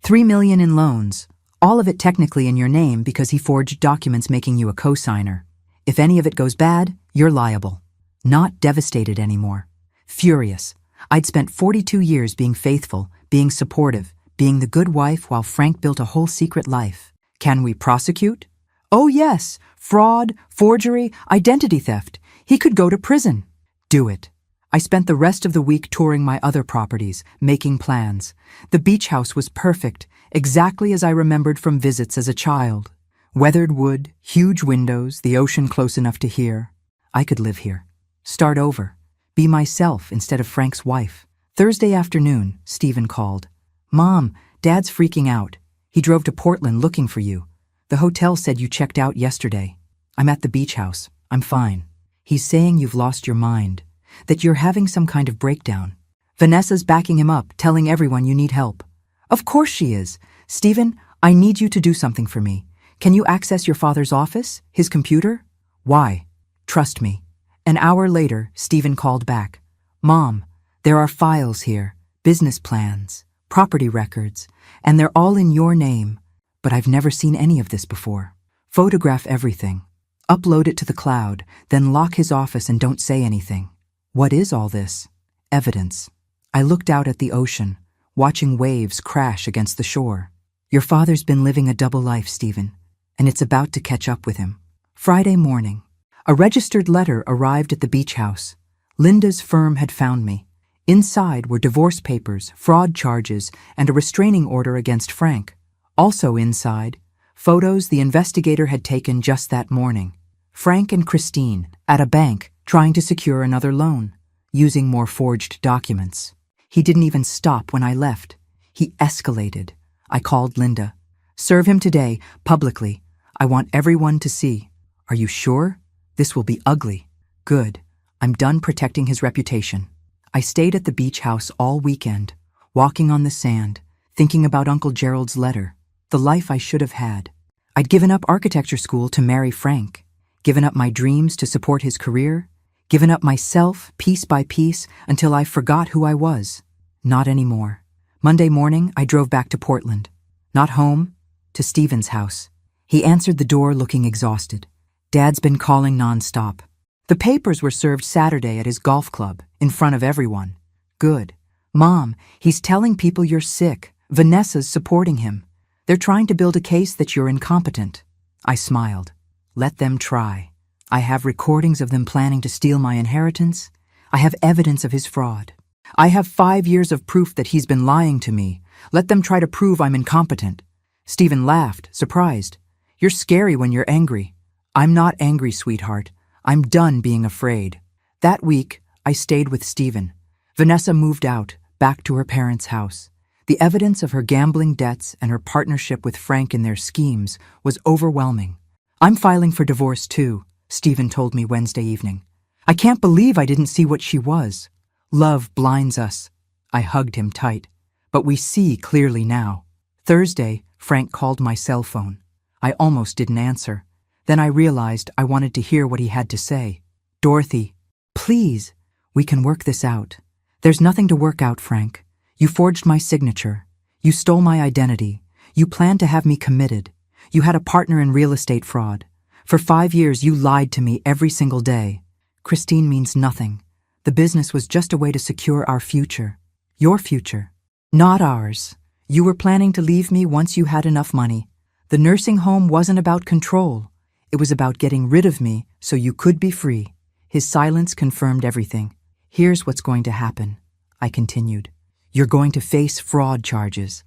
$3 million in loans. All of it technically in your name because he forged documents making you a co-signer. If any of it goes bad, you're liable. Not devastated anymore. Furious. I'd spent 42 years being faithful, being supportive, being the good wife while Frank built a whole secret life. Can we prosecute? Oh yes, fraud, forgery, identity theft. He could go to prison. Do it. I spent the rest of the week touring my other properties, making plans. The beach house was perfect, exactly as I remembered from visits as a child. Weathered wood, huge windows, the ocean close enough to hear. I could live here. Start over. Be myself instead of Frank's wife. Thursday afternoon, Stephen called. Mom, Dad's freaking out. He drove to Portland looking for you. The hotel said you checked out yesterday. I'm at the beach house. I'm fine. He's saying you've lost your mind, that you're having some kind of breakdown. Vanessa's backing him up, telling everyone you need help. Of course she is. Stephen, I need you to do something for me. Can you access your father's office, his computer? Why? Trust me. An hour later, Stephen called back. Mom, there are files here, business plans, property records, and they're all in your name, but I've never seen any of this before. Photograph everything. Upload it to the cloud, then lock his office and don't say anything. What is all this? Evidence. I looked out at the ocean, watching waves crash against the shore. Your father's been living a double life, Stephen, and it's about to catch up with him. Friday morning. A registered letter arrived at the beach house. Linda's firm had found me. Inside were divorce papers, fraud charges, and a restraining order against Frank. Also inside, photos the investigator had taken just that morning. Frank and Christine, at a bank, trying to secure another loan, using more forged documents. He didn't even stop when I left. He escalated. I called Linda. Serve him today, publicly. I want everyone to see. Are you sure? This will be ugly. Good. I'm done protecting his reputation. I stayed at the beach house all weekend, walking on the sand, thinking about Uncle Gerald's letter, the life I should have had. I'd given up architecture school to marry Frank, given up my dreams to support his career, given up myself piece by piece until I forgot who I was. Not anymore. Monday morning, I drove back to Portland. Not home, to Stephen's house. He answered the door looking exhausted. Dad's been calling nonstop. The papers were served Saturday at his golf club, in front of everyone. Good. Mom, he's telling people you're sick. Vanessa's supporting him. They're trying to build a case that you're incompetent. I smiled. Let them try. I have recordings of them planning to steal my inheritance. I have evidence of his fraud. I have 5 years of proof that he's been lying to me. Let them try to prove I'm incompetent. Stephen laughed, surprised. You're scary when you're angry. I'm not angry, sweetheart. I'm done being afraid. That week, I stayed with Stephen. Vanessa moved out, back to her parents' house. The evidence of her gambling debts and her partnership with Frank in their schemes was overwhelming. I'm filing for divorce too, Stephen told me Wednesday evening. I can't believe I didn't see what she was. Love blinds us. I hugged him tight. But we see clearly now. Thursday, Frank called my cell phone. I almost didn't answer. Then I realized I wanted to hear what he had to say. Dorothy, please, we can work this out. There's nothing to work out, Frank. You forged my signature. You stole my identity. You planned to have me committed. You had a partner in real estate fraud. For 5 years, you lied to me every single day. Christine means nothing. The business was just a way to secure our future. Your future. Not ours. You were planning to leave me once you had enough money. The nursing home wasn't about control. It was about getting rid of me so you could be free. His silence confirmed everything. Here's what's going to happen, I continued. You're going to face fraud charges.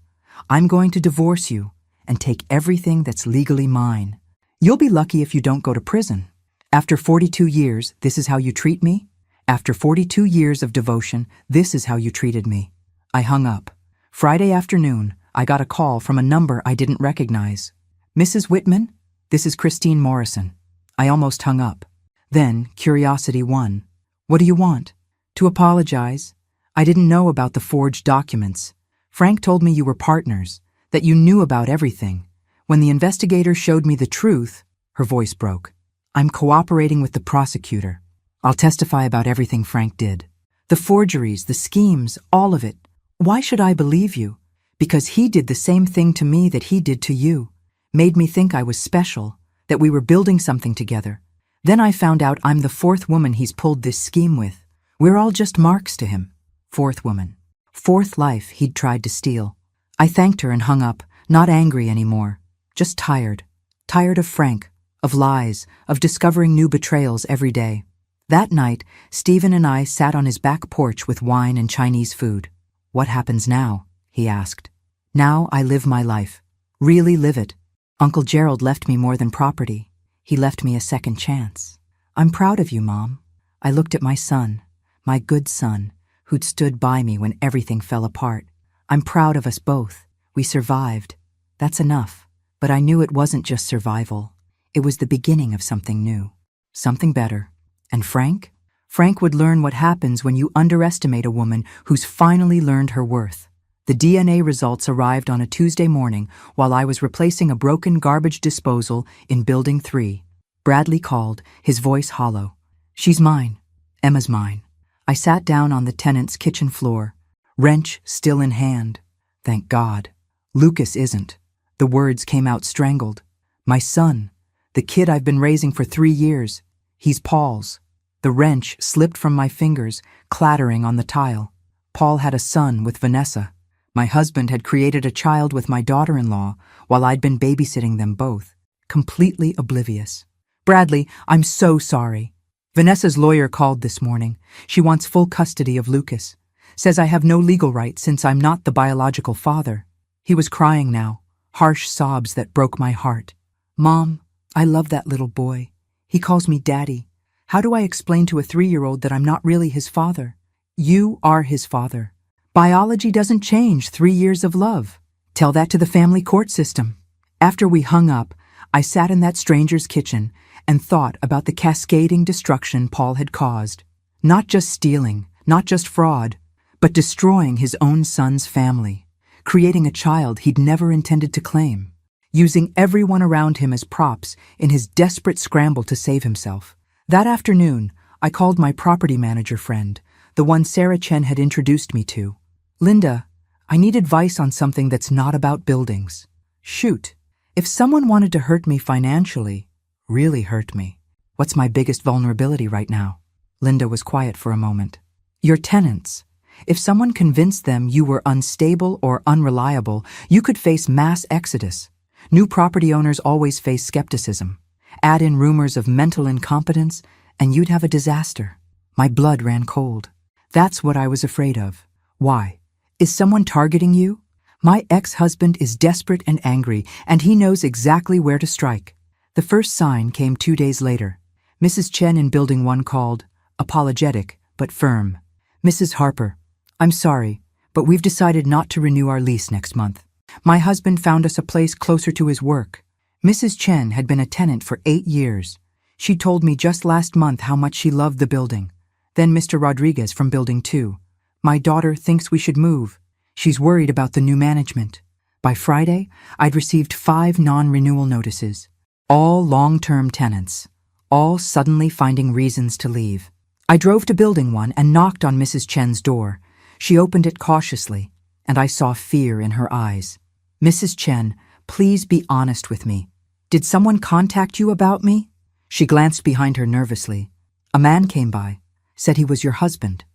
I'm going to divorce you and take everything that's legally mine. You'll be lucky if you don't go to prison. After 42 years, this is how you treat me? After 42 years of devotion, this is how you treated me. I hung up. Friday afternoon, I got a call from a number I didn't recognize. Mrs. Whitman? This is Christine Morrison. I almost hung up. Then, curiosity won. What do you want? To apologize. I didn't know about the forged documents. Frank told me you were partners, that you knew about everything. When the investigator showed me the truth, her voice broke. I'm cooperating with the prosecutor. I'll testify about everything Frank did. The forgeries, the schemes, all of it. Why should I believe you? Because he did the same thing to me that he did to you. Made me think I was special, that we were building something together. Then I found out I'm the fourth woman he's pulled this scheme with. We're all just marks to him. Fourth woman. Fourth life he'd tried to steal. I thanked her and hung up, not angry anymore. Just tired. Tired of Frank, of lies, of discovering new betrayals every day. That night, Stephen and I sat on his back porch with wine and Chinese food. "What happens now?" he asked. "Now I live my life. Really live it. Uncle Gerald left me more than property. He left me a second chance. I'm proud of you, Mom." I looked at my son, my good son, who'd stood by me when everything fell apart. "I'm proud of us both. We survived. That's enough." But I knew it wasn't just survival. It was the beginning of something new. Something better. And Frank? Frank would learn what happens when you underestimate a woman who's finally learned her worth. The DNA results arrived on a Tuesday morning while I was replacing a broken garbage disposal in Building 3. Bradley called, his voice hollow. "She's mine. Emma's mine." I sat down on the tenant's kitchen floor, wrench still in hand. "Thank God. Lucas isn't." The words came out strangled. "My son, the kid I've been raising for 3 years. He's Paul's." The wrench slipped from my fingers, clattering on the tile. Paul had a son with Vanessa. My husband had created a child with my daughter-in-law while I'd been babysitting them both, completely oblivious. "Bradley, I'm so sorry. Vanessa's lawyer called this morning. She wants full custody of Lucas. Says I have no legal right since I'm not the biological father." He was crying now, harsh sobs that broke my heart. "Mom, I love that little boy. He calls me Daddy. How do I explain to a 3-year-old that I'm not really his father?" "You are his father. Biology doesn't change 3 years of love. Tell that to the family court system." After we hung up, I sat in that stranger's kitchen and thought about the cascading destruction Paul had caused. Not just stealing, not just fraud, but destroying his own son's family, creating a child he'd never intended to claim, using everyone around him as props in his desperate scramble to save himself. That afternoon, I called my property manager friend, the one Sarah Chen had introduced me to. "Linda, I need advice on something that's not about buildings." "Shoot. If someone wanted to hurt me financially, really hurt me, what's my biggest vulnerability right now?" Linda was quiet for a moment. "Your tenants. If someone convinced them you were unstable or unreliable, you could face mass exodus. New property owners always face skepticism. Add in rumors of mental incompetence, and you'd have a disaster." My blood ran cold. That's what I was afraid of. "Why? Is someone targeting you?" "My ex-husband is desperate and angry, and he knows exactly where to strike." The first sign came 2 days later. Mrs. Chen in Building 1 called, apologetic but firm. "Mrs. Harper, I'm sorry, but we've decided not to renew our lease next month. My husband found us a place closer to his work." Mrs. Chen had been a tenant for 8 years. She told me just last month how much she loved the building. Then Mr. Rodriguez from Building 2. "My daughter thinks we should move. She's worried about the new management." By Friday, I'd received 5 non-renewal notices. All long-term tenants, all suddenly finding reasons to leave. I drove to Building 1 and knocked on Mrs. Chen's door. She opened it cautiously, and I saw fear in her eyes. "Mrs. Chen, please be honest with me. Did someone contact you about me?" She glanced behind her nervously. "A man came by, said he was your husband,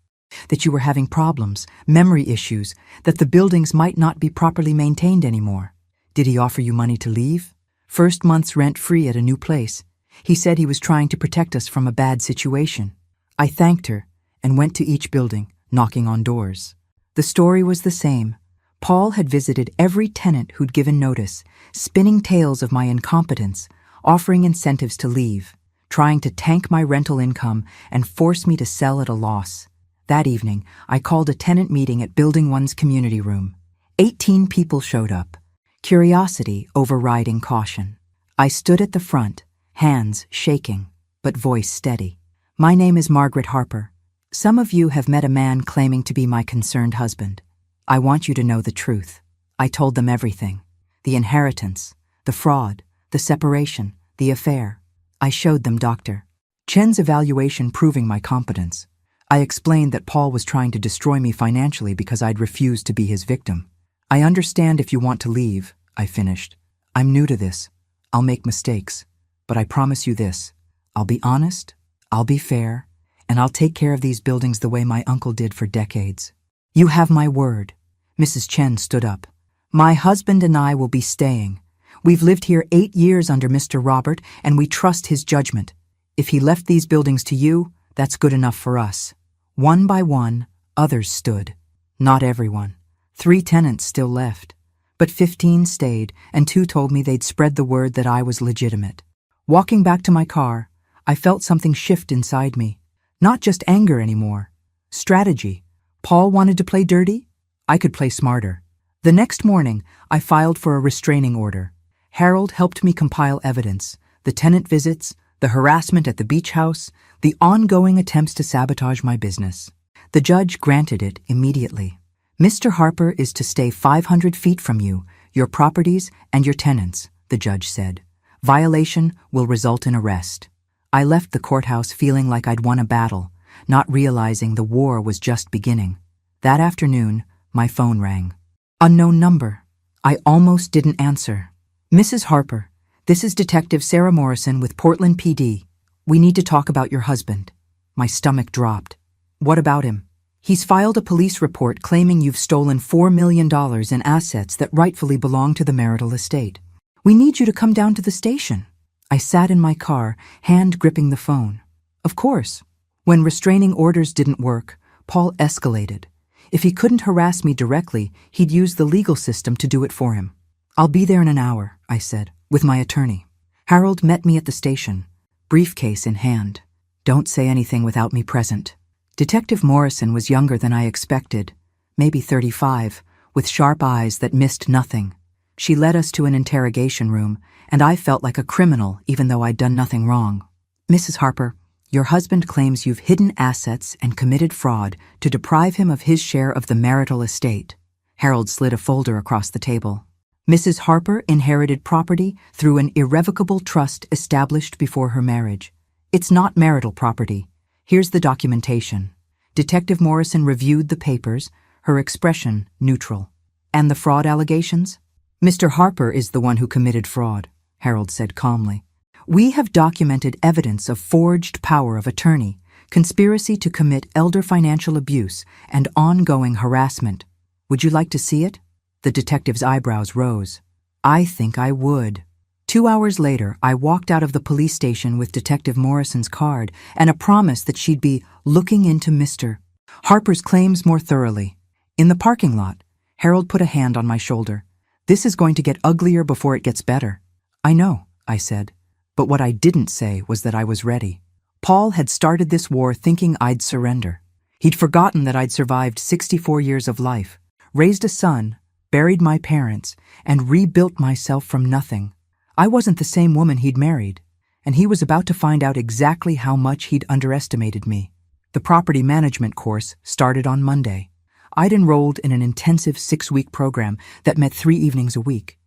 that you were having problems, memory issues, that the buildings might not be properly maintained anymore. Did he offer you money to leave?" "First month's rent free at a new place. He said he was trying to protect us from a bad situation." I thanked her and went to each building, knocking on doors. The story was the same. Paul had visited every tenant who'd given notice, spinning tales of my incompetence, offering incentives to leave, trying to tank my rental income and force me to sell at a loss. That evening, I called a tenant meeting at Building 1's community room. 18 people showed up, curiosity overriding caution. I stood at the front, hands shaking, but voice steady. "My name is Margaret Harper. Some of you have met a man claiming to be my concerned husband. I want you to know the truth." I told them everything. The inheritance, the fraud, the separation, the affair. I showed them Dr. Chen's evaluation proving my competence. I explained that Paul was trying to destroy me financially because I'd refused to be his victim. "I understand if you want to leave," I finished. "I'm new to this. I'll make mistakes. But I promise you this. I'll be honest, I'll be fair, and I'll take care of these buildings the way my uncle did for decades. You have my word. Mrs. Chen stood up. My husband and I will be staying. We've lived here 8 years under Mr. Robert, and we trust his judgment. If he left these buildings to you, that's good enough for us. One by one, others stood. Not everyone. 3 tenants still left. But 15 stayed, and 2 told me they'd spread the word that I was legitimate. Walking back to my car, I felt something shift inside me. Not just anger anymore. Strategy. Paul wanted to play dirty? I could play smarter. The next morning, I filed for a restraining order. Harold helped me compile evidence, the tenant visits, the harassment at the beach house, the ongoing attempts to sabotage my business. The judge granted it immediately. Mr. Harper is to stay 500 feet from you, your properties, and your tenants, the judge said. Violation will result in arrest. I left the courthouse feeling like I'd won a battle, not realizing the war was just beginning. That afternoon, my phone rang. Unknown number. I almost didn't answer. Mrs. Harper, this is Detective Sarah Morrison with Portland PD. We need to talk about your husband. My stomach dropped. What about him? He's filed a police report claiming you've stolen $4 million in assets that rightfully belong to the marital estate. We need you to come down to the station. I sat in my car, hand gripping the phone. Of course. When restraining orders didn't work, Paul escalated. If he couldn't harass me directly, he'd use the legal system to do it for him. I'll be there in an hour, I said, with my attorney. Harold met me at the station, briefcase in hand. Don't say anything without me present. Detective Morrison was younger than I expected, maybe 35, with sharp eyes that missed nothing. She led us to an interrogation room, and I felt like a criminal even though I'd done nothing wrong. Mrs. Harper, your husband claims you've hidden assets and committed fraud to deprive him of his share of the marital estate. Harold slid a folder across the table. Mrs. Harper inherited property through an irrevocable trust established before her marriage. It's not marital property. Here's the documentation. Detective Morrison reviewed the papers, her expression neutral. And the fraud allegations? Mr. Harper is the one who committed fraud, Harold said calmly. We have documented evidence of forged power of attorney, conspiracy to commit elder financial abuse, and ongoing harassment. Would you like to see it? The detective's eyebrows rose. I think I would. 2 hours later, I walked out of the police station with Detective Morrison's card and a promise that she'd be looking into Mr. Harper's claims more thoroughly. In the parking lot, Harold put a hand on my shoulder. This is going to get uglier before it gets better. I know, I said. But what I didn't say was that I was ready. Paul had started this war thinking I'd surrender. He'd forgotten that I'd survived 64 years of life, raised a son, buried my parents, and rebuilt myself from nothing. I wasn't the same woman he'd married, and he was about to find out exactly how much he'd underestimated me. The property management course started on Monday. I'd enrolled in an intensive 6-week program that met 3 evenings a week.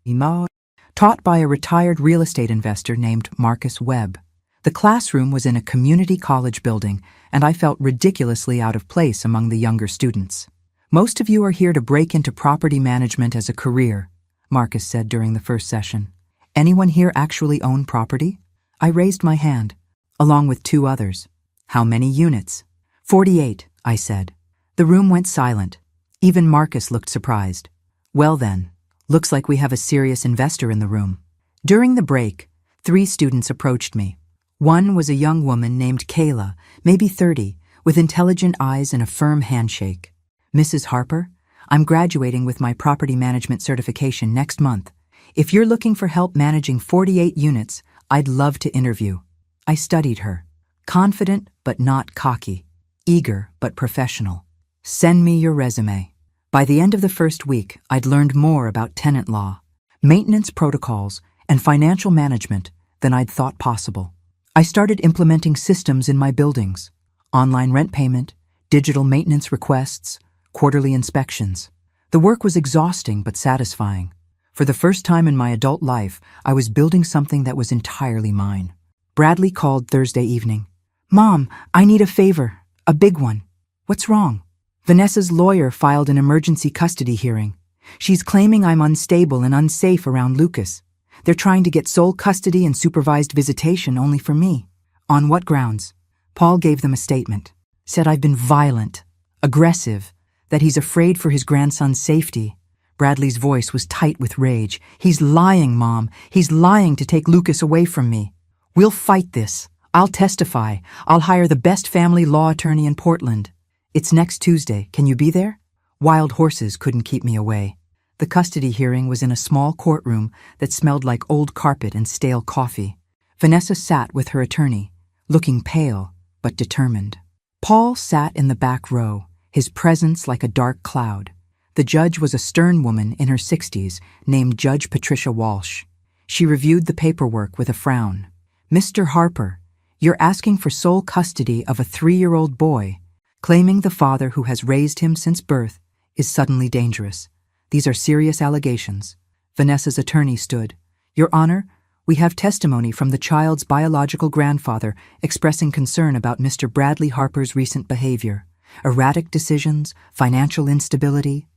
Taught by a retired real estate investor named Marcus Webb. The classroom was in a community college building, and I felt ridiculously out of place among the younger students. Most of you are here to break into property management as a career, Marcus said during the first session. Anyone here actually own property? I raised my hand, along with 2 others. How many units? 48, I said. The room went silent. Even Marcus looked surprised. Well then, looks like we have a serious investor in the room. During the break, 3 students approached me. One was a young woman named Kayla, maybe 30, with intelligent eyes and a firm handshake. Mrs. Harper, I'm graduating with my property management certification next month. If you're looking for help managing 48 units, I'd love to interview. I studied her. Confident but not cocky. Eager but professional. Send me your resume. By the end of the first week, I'd learned more about tenant law, maintenance protocols, and financial management than I'd thought possible. I started implementing systems in my buildings: online rent payment, digital maintenance requests, quarterly inspections. The work was exhausting but satisfying. For the first time in my adult life, I was building something that was entirely mine. Bradley called Thursday evening. Mom, I need a favor, a big one. What's wrong? Vanessa's lawyer filed an emergency custody hearing. She's claiming I'm unstable and unsafe around Lucas. They're trying to get sole custody and supervised visitation only for me. On what grounds? Paul gave them a statement. Said I've been violent, aggressive, that he's afraid for his grandson's safety. Bradley's voice was tight with rage. He's lying, Mom. He's lying to take Lucas away from me. We'll fight this. I'll testify. I'll hire the best family law attorney in Portland. It's next Tuesday. Can you be there? Wild horses couldn't keep me away. The custody hearing was in a small courtroom that smelled like old carpet and stale coffee. Vanessa sat with her attorney, looking pale but determined. Paul sat in the back row, his presence like a dark cloud. The judge was a stern woman in her 60s named Judge Patricia Walsh. She reviewed the paperwork with a frown. Mr. Harper, you're asking for sole custody of a 3-year-old boy, claiming the father who has raised him since birth is suddenly dangerous. These are serious allegations. Vanessa's attorney stood. Your Honor, we have testimony from the child's biological grandfather expressing concern about Mr. Bradley Harper's recent behavior. Erratic decisions, financial instability,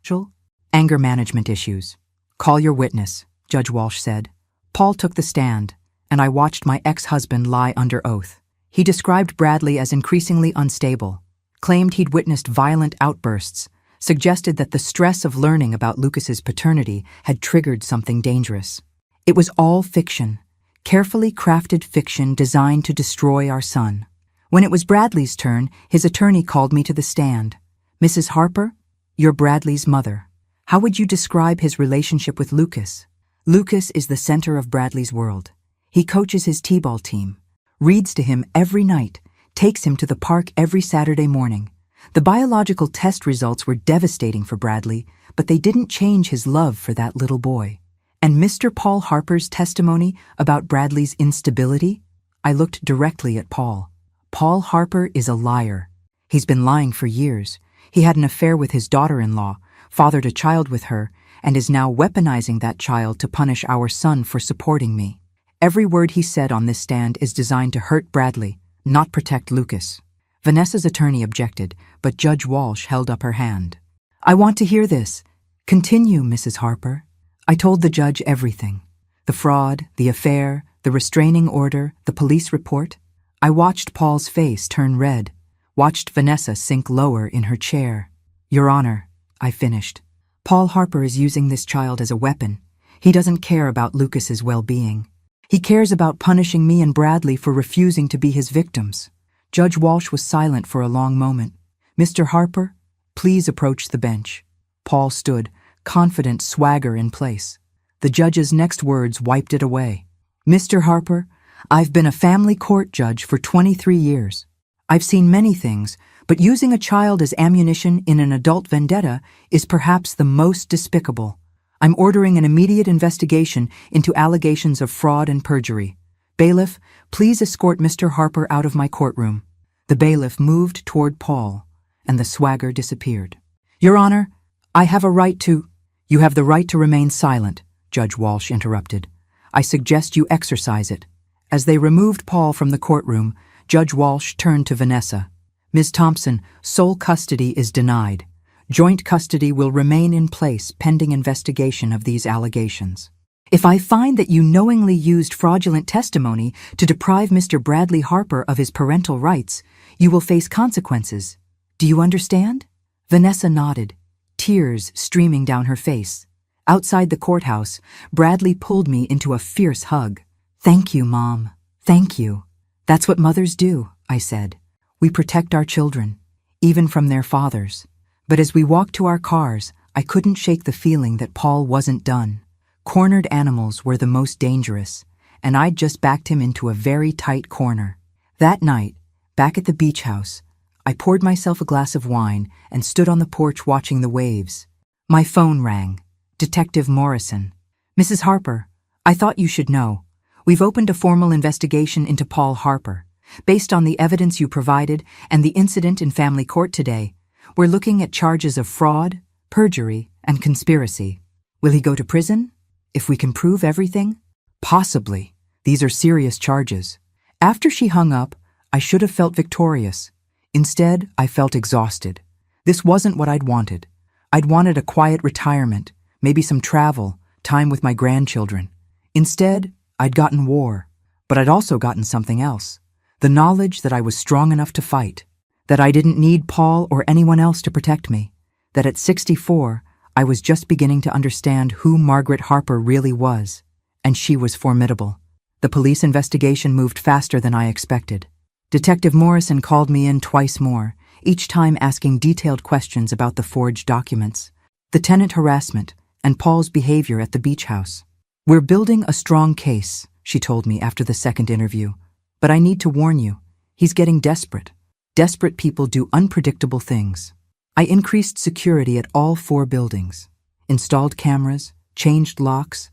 anger management issues. Call your witness, Judge Walsh said. Paul took the stand, and I watched my ex-husband lie under oath. He described Bradley as increasingly unstable, claimed he'd witnessed violent outbursts, suggested that the stress of learning about Lucas's paternity had triggered something dangerous. It was all fiction, carefully crafted fiction designed to destroy our son. When it was Bradley's turn, his attorney called me to the stand. Mrs. Harper, you're Bradley's mother. How would you describe his relationship with Lucas? Lucas is the center of Bradley's world. He coaches his t-ball team, reads to him every night, takes him to the park every Saturday morning. The biological test results were devastating for Bradley, but they didn't change his love for that little boy. And Mr. Paul Harper's testimony about Bradley's instability? I looked directly at Paul. Paul Harper is a liar. He's been lying for years. He had an affair with his daughter-in-law, fathered a child with her, and is now weaponizing that child to punish our son for supporting me. Every word he said on this stand is designed to hurt Bradley, not protect Lucas. Vanessa's attorney objected, but Judge Walsh held up her hand. I want to hear this. Continue, Mrs. Harper. I told the judge everything. The fraud, the affair, the restraining order, the police report. I watched Paul's face turn red, watched Vanessa sink lower in her chair. Your Honor, I finished. Paul Harper is using this child as a weapon. He doesn't care about Lucas's well-being. He cares about punishing me and Bradley for refusing to be his victims. Judge Walsh was silent for a long moment. Mr. Harper, please approach the bench. Paul stood, confident swagger in place. The judge's next words wiped it away. Mr. Harper, I've been a family court judge for 23 years. I've seen many things, but using a child as ammunition in an adult vendetta is perhaps the most despicable. I'm ordering an immediate investigation into allegations of fraud and perjury. Bailiff, please escort Mr. Harper out of my courtroom. The bailiff moved toward Paul, and the swagger disappeared. Your Honor, I have a right to— You have the right to remain silent, Judge Walsh interrupted. I suggest you exercise it. As they removed Paul from the courtroom, Judge Walsh turned to Vanessa. Ms. Thompson, sole custody is denied. Joint custody will remain in place pending investigation of these allegations. If I find that you knowingly used fraudulent testimony to deprive Mr. Bradley Harper of his parental rights, you will face consequences. Do you understand? Vanessa nodded, tears streaming down her face. Outside the courthouse, Bradley pulled me into a fierce hug. Thank you, Mom. Thank you. That's what mothers do, I said. We protect our children, even from their fathers. But as we walked to our cars, I couldn't shake the feeling that Paul wasn't done. Cornered animals were the most dangerous, and I'd just backed him into a very tight corner. That night, back at the beach house, I poured myself a glass of wine and stood on the porch watching the waves. My phone rang. Detective Morrison. Mrs. Harper, I thought you should know. We've opened a formal investigation into Paul Harper. Based on the evidence you provided and the incident in family court today, we're looking at charges of fraud, perjury, and conspiracy. Will he go to prison? If we can prove everything? Possibly. These are serious charges. After she hung up, I should have felt victorious. Instead, I felt exhausted. This wasn't what I'd wanted. I'd wanted a quiet retirement, maybe some travel, time with my grandchildren. Instead, I'd gotten war, but I'd also gotten something else. The knowledge that I was strong enough to fight, that I didn't need Paul or anyone else to protect me, that at 64, I was just beginning to understand who Margaret Harper really was, and she was formidable. The police investigation moved faster than I expected. Detective Morrison called me in twice more, each time asking detailed questions about the forged documents, the tenant harassment, and Paul's behavior at the beach house. "We're building a strong case," she told me after the second interview. "But I need to warn you, he's getting desperate. Desperate people do unpredictable things." I increased security at all 4 buildings, installed cameras, changed locks,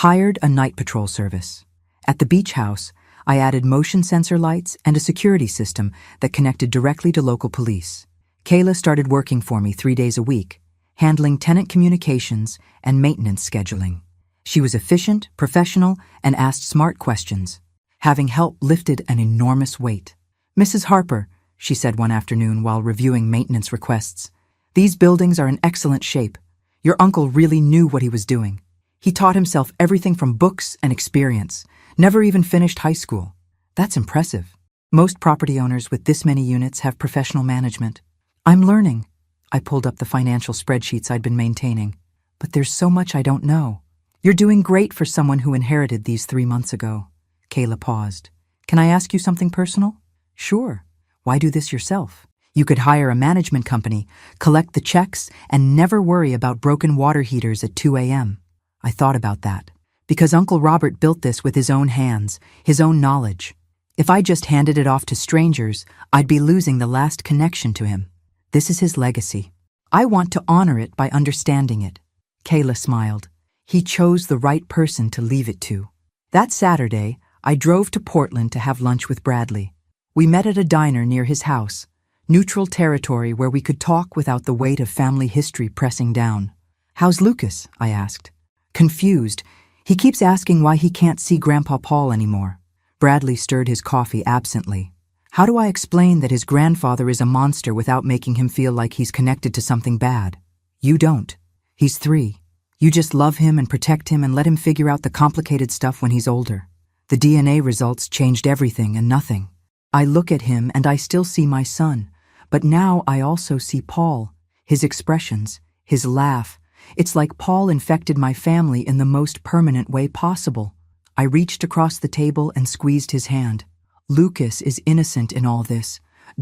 hired a night patrol service. At the beach house, I added motion sensor lights and a security system that connected directly to local police. Kayla started working for me 3 days a week, handling tenant communications and maintenance scheduling. She was efficient, professional, and asked smart questions. Having help lifted an enormous weight. "Mrs. Harper," she said one afternoon while reviewing maintenance requests, "these buildings are in excellent shape. Your uncle really knew what he was doing. He taught himself everything from books and experience, never even finished high school. That's impressive. Most property owners with this many units have professional management. I'm learning." I pulled up the financial spreadsheets I'd been maintaining. "But there's so much I don't know." "You're doing great for someone who inherited these 3 months ago." Kayla paused. "Can I ask you something personal?" "Sure. Why do this yourself? You could hire a management company, collect the checks, and never worry about broken water heaters at 2 a.m. I thought about that. Because Uncle Robert built this with his own hands, his own knowledge. If I just handed it off to strangers, I'd be losing the last connection to him. This is his legacy. I want to honor it by understanding it." Kayla smiled. "He chose the right person to leave it to." That Saturday, I drove to Portland to have lunch with Bradley. We met at a diner near his house, neutral territory where we could talk without the weight of family history pressing down. "How's Lucas?" I asked. Confused, he keeps asking why he can't see Grandpa Paul anymore. Bradley stirred his coffee absently. "How do I explain that his grandfather is a monster without making him feel like he's connected to something bad? You don't. He's 3. You just love him and protect him and let him figure out the complicated stuff when he's older. The DNA results changed everything and nothing. I look at him and I still see my son, but now I also see Paul, his expressions, his laugh. It's like Paul infected my family in the most permanent way possible." I reached across the table and squeezed his hand. "Lucas is innocent in all this.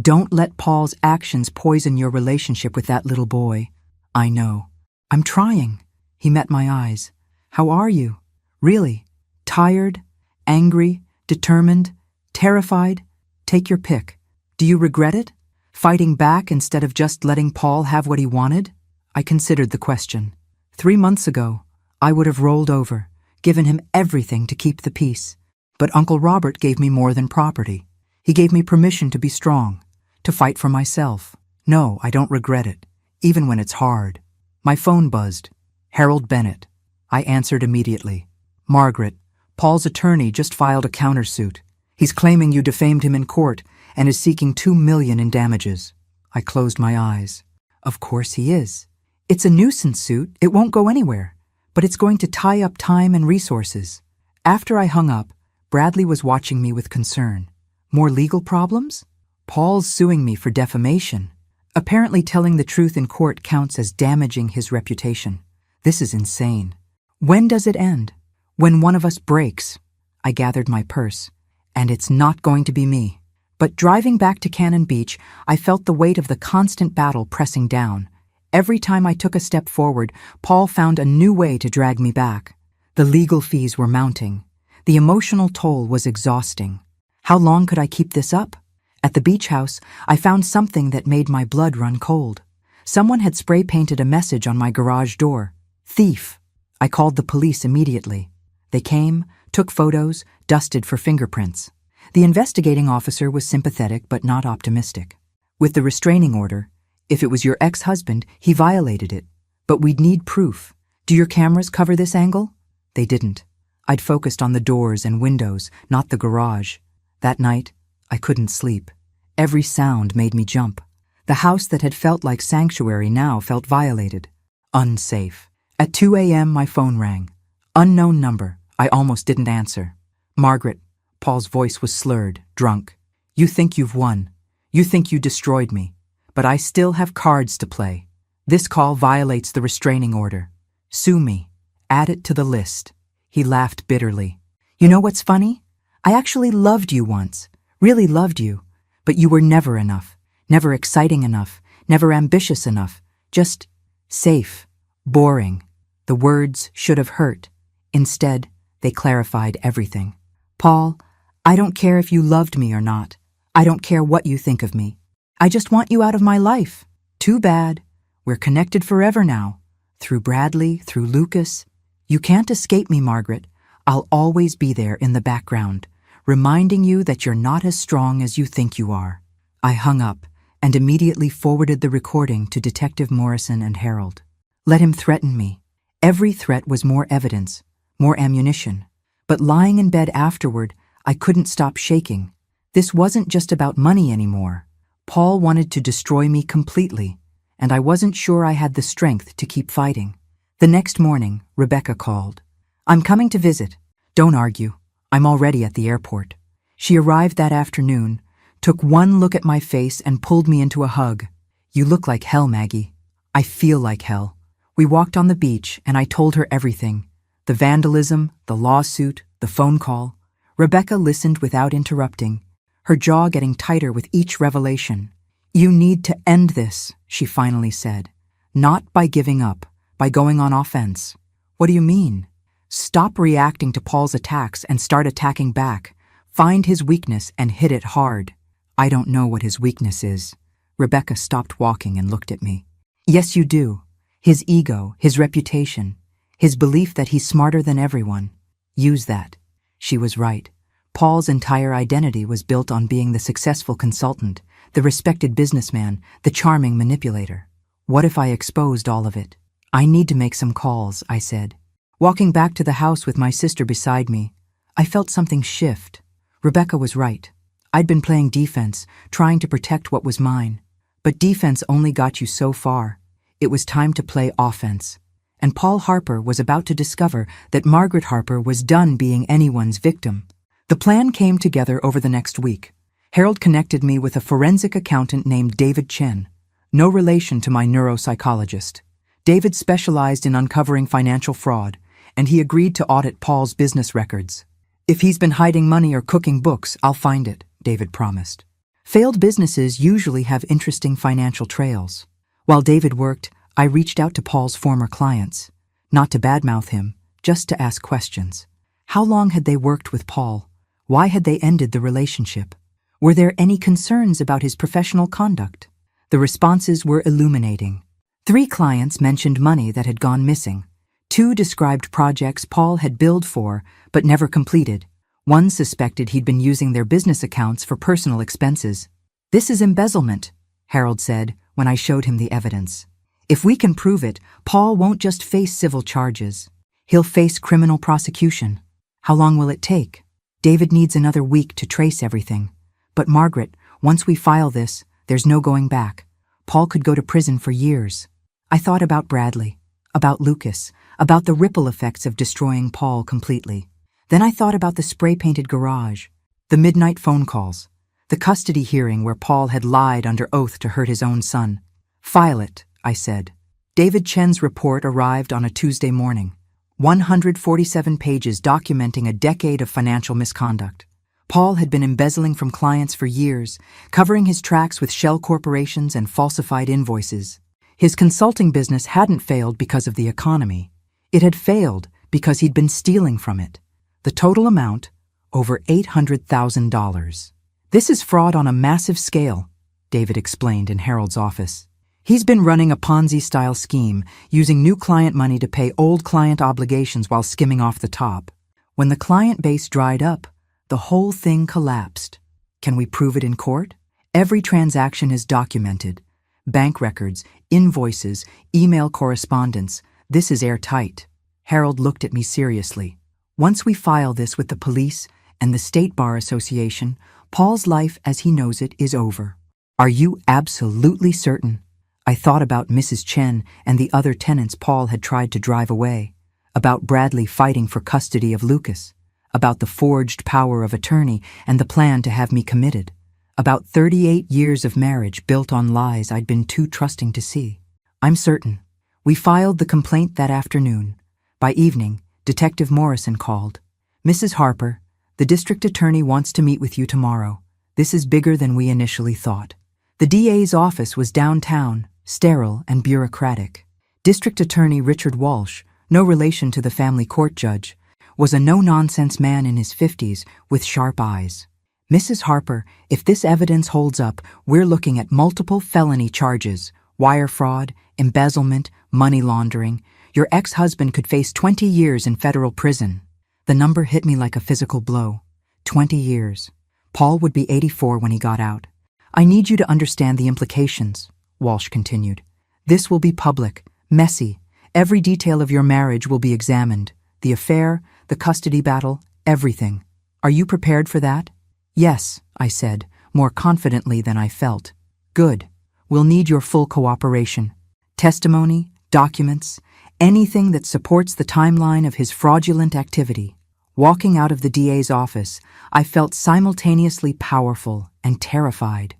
Don't let Paul's actions poison your relationship with that little boy." "I know. I'm trying." He met my eyes. "How are you? Really? Tired? Angry? Determined? Terrified? Take your pick. Do you regret it? Fighting back instead of just letting Paul have what he wanted?" I considered the question. 3 months ago, I would have rolled over, given him everything to keep the peace. But Uncle Robert gave me more than property. He gave me permission to be strong, to fight for myself. No, I don't regret it, even when it's hard. My phone buzzed. Harold Bennett. I answered immediately. "Margaret, Paul's attorney just filed a countersuit. He's claiming you defamed him in court and is seeking $2 million in damages." I closed my eyes. Of course he is. It's a nuisance suit, it won't go anywhere, but it's going to tie up time and resources. After I hung up, Bradley was watching me with concern. More legal problems? Paul's suing me for defamation. Apparently telling the truth in court counts as damaging his reputation. This is insane. When does it end? When one of us breaks. I gathered my purse. And it's not going to be me. But driving back to Cannon Beach, I felt the weight of the constant battle pressing down. Every time I took a step forward, Paul found a new way to drag me back. The legal fees were mounting. The emotional toll was exhausting. How long could I keep this up? At the beach house, I found something that made my blood run cold. Someone had spray-painted a message on my garage door. "Thief." I called the police immediately. They came, took photos, dusted for fingerprints. The investigating officer was sympathetic but not optimistic. With the restraining order, if it was your ex-husband, he violated it. But we'd need proof. Do your cameras cover this angle? They didn't. I'd focused on the doors and windows, not the garage. That night, I couldn't sleep. Every sound made me jump. The house that had felt like sanctuary now felt violated. Unsafe. At 2 a.m. my phone rang. Unknown number. I almost didn't answer. "Margaret." Paul's voice was slurred, drunk. You think you've won. You think you destroyed me. But I still have cards to play. This call violates the restraining order. Sue me. Add it to the list." He laughed bitterly. "You know what's funny? I actually loved you once. Really loved you. But you were never enough. Never exciting enough. Never ambitious enough. Just safe. Boring. The words should have hurt. Instead, they clarified everything. Paul, I don't care if you loved me or not. I don't care what you think of me. I just want you out of my life. Too bad. We're connected forever now. Through Bradley, through Lucas. You can't escape me, Margaret. I'll always be there in the background, reminding you that you're not as strong as you think you are." I hung up and immediately forwarded the recording to Detective Morrison and Harold. Let him threaten me. Every threat was more evidence, more ammunition. But lying in bed afterward, I couldn't stop shaking. This wasn't just about money anymore. Paul wanted to destroy me completely, and I wasn't sure I had the strength to keep fighting. The next morning, Rebecca called. "I'm coming to visit. Don't argue. I'm already at the airport." She arrived that afternoon, took one look at my face and pulled me into a hug. "You look like hell, Maggie." "I feel like hell." We walked on the beach and I told her everything. The vandalism, the lawsuit, the phone call. Rebecca listened without interrupting, her jaw getting tighter with each revelation. "You need to end this," she finally said. "Not by giving up, by going on offense." "What do you mean?" "Stop reacting to Paul's attacks and start attacking back. Find his weakness and hit it hard." "I don't know what his weakness is." Rebecca stopped walking and looked at me. "Yes, you do. His ego, his reputation, his belief that he's smarter than everyone. Use that." She was right. Paul's entire identity was built on being the successful consultant, the respected businessman, the charming manipulator. What if I exposed all of it? "I need to make some calls," I said. Walking back to the house with my sister beside me, I felt something shift. Rebecca was right. I'd been playing defense, trying to protect what was mine. But defense only got you so far. It was time to play offense. And Paul Harper was about to discover that Margaret Harper was done being anyone's victim. The plan came together over the next week. Harold connected me with a forensic accountant named David Chen, no relation to my neuropsychologist. David specialized in uncovering financial fraud, and he agreed to audit Paul's business records. "If he's been hiding money or cooking books, I'll find it," David promised. Failed businesses usually have interesting financial trails. While David worked, I reached out to Paul's former clients, not to badmouth him, just to ask questions. How long had they worked with Paul? Why had they ended the relationship? Were there any concerns about his professional conduct? The responses were illuminating. 3 clients mentioned money that had gone missing. 2 described projects Paul had billed for but never completed. 1 suspected he'd been using their business accounts for personal expenses. "This is embezzlement," Harold said when I showed him the evidence. "If we can prove it, Paul won't just face civil charges. He'll face criminal prosecution. How long will it take?" "David needs another week to trace everything. But Margaret, once we file this, there's no going back. Paul could go to prison for years." I thought about Bradley, about Lucas, about the ripple effects of destroying Paul completely. Then I thought about the spray-painted garage, the midnight phone calls, the custody hearing where Paul had lied under oath to hurt his own son. "File it," I said. David Chen's report arrived on a Tuesday morning. 147 pages documenting a decade of financial misconduct. Paul had been embezzling from clients for years, covering his tracks with shell corporations and falsified invoices. His consulting business hadn't failed because of the economy. It had failed because he'd been stealing from it. The total amount, over $800,000. "This is fraud on a massive scale," David explained in Harold's office. "He's been running a Ponzi-style scheme, using new client money to pay old client obligations while skimming off the top. When the client base dried up, the whole thing collapsed. Can we prove it in court? Every transaction is documented. Bank records, invoices, email correspondence. This is airtight." Harold looked at me seriously. "Once we file this with the police and the State Bar Association, Paul's life as he knows it is over." "Are you absolutely certain?" I thought about Mrs. Chen and the other tenants Paul had tried to drive away, about Bradley fighting for custody of Lucas, about the forged power of attorney and the plan to have me committed, About 38 years of marriage built on lies I'd been too trusting to see. I'm certain. We filed the complaint that afternoon. By evening, Detective Morrison called. "Mrs. Harper, the district attorney wants to meet with you tomorrow. This is bigger than we initially thought." The DA's office was downtown, sterile and bureaucratic. District Attorney Richard Walsh, no relation to the family court judge, was a no-nonsense man in his 50s with sharp eyes. "Mrs. Harper, if this evidence holds up, we're looking at multiple felony charges: wire fraud, embezzlement, money laundering. Your ex-husband could face 20 years in federal prison." The number hit me like a physical blow. 20 years. Paul would be 84 when he got out. "I need you to understand the implications," Walsh continued. "This will be public, messy. Every detail of your marriage will be examined. The affair, the custody battle, everything. Are you prepared for that?" "Yes," I said, more confidently than I felt. "Good. We'll need your full cooperation. Testimony, documents, anything that supports the timeline of his fraudulent activity." Walking out of the DA's office, I felt simultaneously powerful and terrified.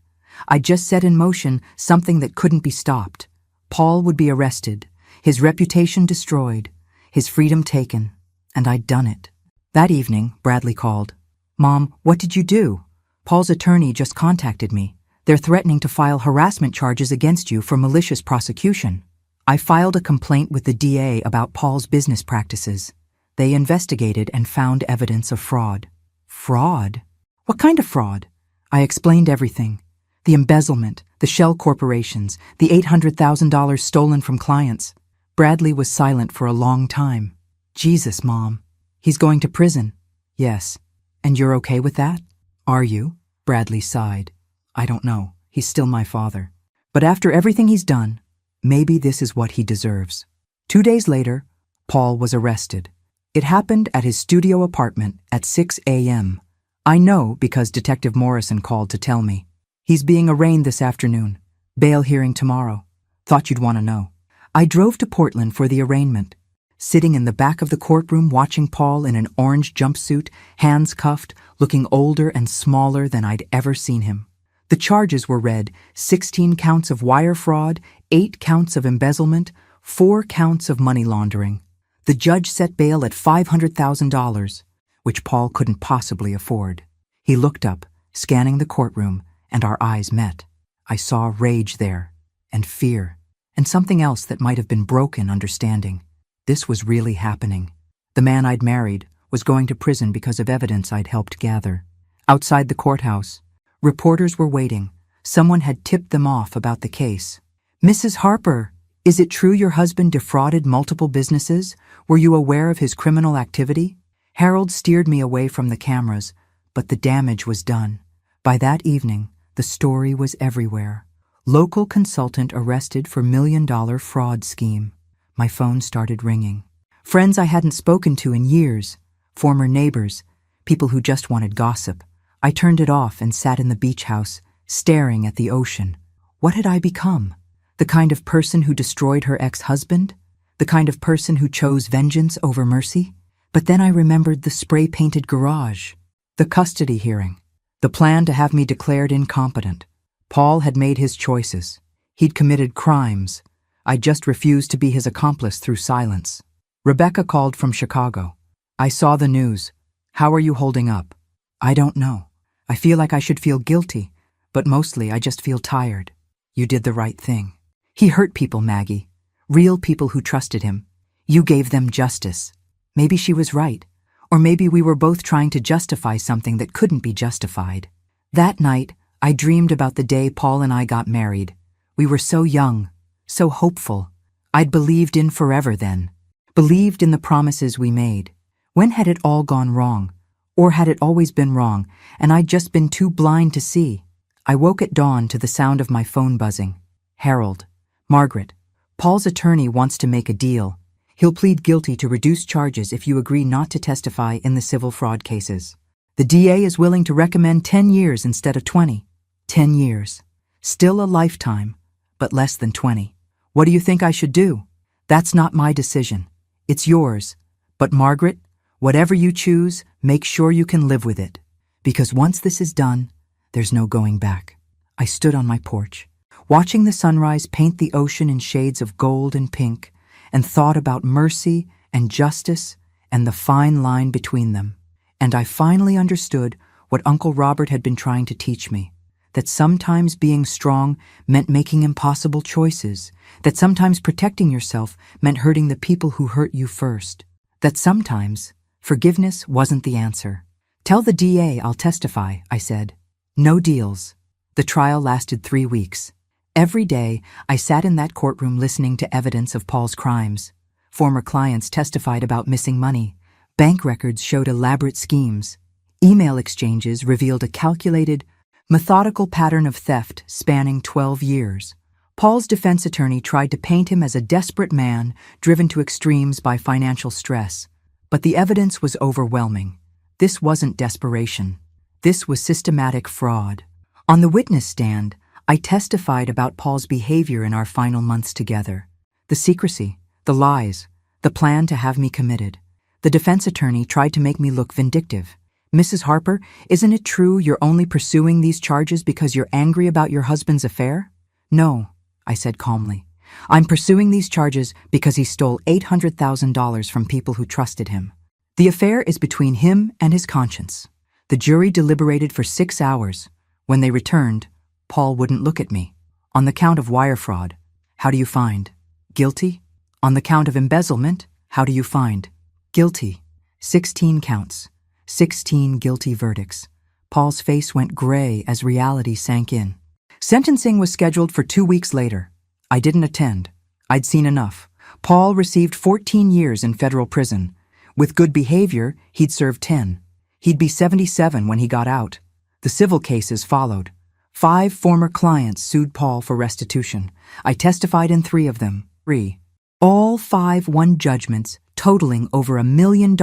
I just set in motion something that couldn't be stopped. Paul would be arrested, his reputation destroyed, his freedom taken, and I'd done it. That evening, Bradley called. "Mom, what did you do? Paul's attorney just contacted me. They're threatening to file harassment charges against you for malicious prosecution." I filed a complaint with the DA about Paul's business practices. They investigated and found evidence of fraud. Fraud? What kind of fraud? I explained everything. The embezzlement, the shell corporations, the $800,000 stolen from clients. Bradley was silent for a long time. "Jesus, Mom. He's going to prison." "Yes. And you're okay with that?" "Are you?" Bradley sighed. "I don't know. He's still my father. But after everything he's done, maybe this is what he deserves." 2 days later, Paul was arrested. It happened at his studio apartment at 6 a.m. I know because Detective Morrison called to tell me. "He's being arraigned this afternoon. Bail hearing tomorrow. Thought you'd want to know." I drove to Portland for the arraignment. Sitting in the back of the courtroom watching Paul in an orange jumpsuit, hands cuffed, looking older and smaller than I'd ever seen him. The charges were read: 16 counts of wire fraud, 8 counts of embezzlement, 4 counts of money laundering. The judge set bail at $500,000, which Paul couldn't possibly afford. He looked up, scanning the courtroom, and our eyes met. I saw rage there, and fear, and something else that might have been broken understanding. This was really happening. The man I'd married was going to prison because of evidence I'd helped gather. Outside the courthouse, reporters were waiting. Someone had tipped them off about the case. "Mrs. Harper, is it true your husband defrauded multiple businesses? Were you aware of his criminal activity?" Harold steered me away from the cameras, but the damage was done. By that evening, the story was everywhere. Local consultant arrested for $1 million fraud scheme. My phone started ringing. Friends I hadn't spoken to in years, former neighbors, people who just wanted gossip. I turned it off and sat in the beach house, staring at the ocean. What had I become? The kind of person who destroyed her ex-husband? The kind of person who chose vengeance over mercy? But then I remembered the spray-painted garage, the custody hearing, the plan to have me declared incompetent. Paul had made his choices. He'd committed crimes. I just refused to be his accomplice through silence. Rebecca called from Chicago. "I saw the news. How are you holding up?" "I don't know. I feel like I should feel guilty, but mostly I just feel tired." "You did the right thing. He hurt people, Maggie. Real people who trusted him. You gave them justice. Maybe she was right. Or maybe we were both trying to justify something that couldn't be justified." That night, I dreamed about the day Paul and I got married. We were so young, so hopeful. I'd believed in forever then. Believed in the promises we made. When had it all gone wrong? Or had it always been wrong, and I'd just been too blind to see? I woke at dawn to the sound of my phone buzzing. "Harold. Margaret. Paul's attorney wants to make a deal. He'll plead guilty to reduced charges if you agree not to testify in the civil fraud cases. The DA is willing to recommend 10 years instead of 20. 10 years. Still a lifetime, but less than 20. What do you think I should do? That's not my decision. It's yours. But Margaret, whatever you choose, make sure you can live with it. Because once this is done, There's no going back. I stood on my porch, watching the sunrise paint the ocean in shades of gold and pink, and thought about mercy and justice and the fine line between them. And I finally understood what Uncle Robert had been trying to teach me, that sometimes being strong meant making impossible choices, that sometimes protecting yourself meant hurting the people who hurt you first, that sometimes forgiveness wasn't the answer. "Tell the DA I'll testify," I said. No deals. The trial lasted 3 weeks. Every day, I sat in that courtroom listening to evidence of Paul's crimes. Former clients testified about missing money. Bank records showed elaborate schemes. Email exchanges revealed a calculated, methodical pattern of theft spanning 12 years. Paul's defense attorney tried to paint him as a desperate man driven to extremes by financial stress. But the evidence was overwhelming. This wasn't desperation. This was systematic fraud. On the witness stand, I testified about Paul's behavior in our final months together. The secrecy, the lies, the plan to have me committed. The defense attorney tried to make me look vindictive. "Mrs. Harper, isn't it true you're only pursuing these charges because you're angry about your husband's affair?" "No," I said calmly. "I'm pursuing these charges because he stole $800,000 from people who trusted him. The affair is between him and his conscience." The jury deliberated for 6 hours. When they returned, Paul wouldn't look at me. "On the count of wire fraud, how do you find? Guilty? On the count of embezzlement, how do you find? Guilty." 16 counts. 16 guilty verdicts. Paul's face went gray as reality sank in. Sentencing was scheduled for 2 weeks later. I didn't attend. I'd seen enough. Paul received 14 years in federal prison. With good behavior, he'd serve 10. He'd be 77 when he got out. The civil cases followed. 5 former clients sued Paul for restitution. I testified in 3 of them. 3. All 5 won judgments totaling over $1 million,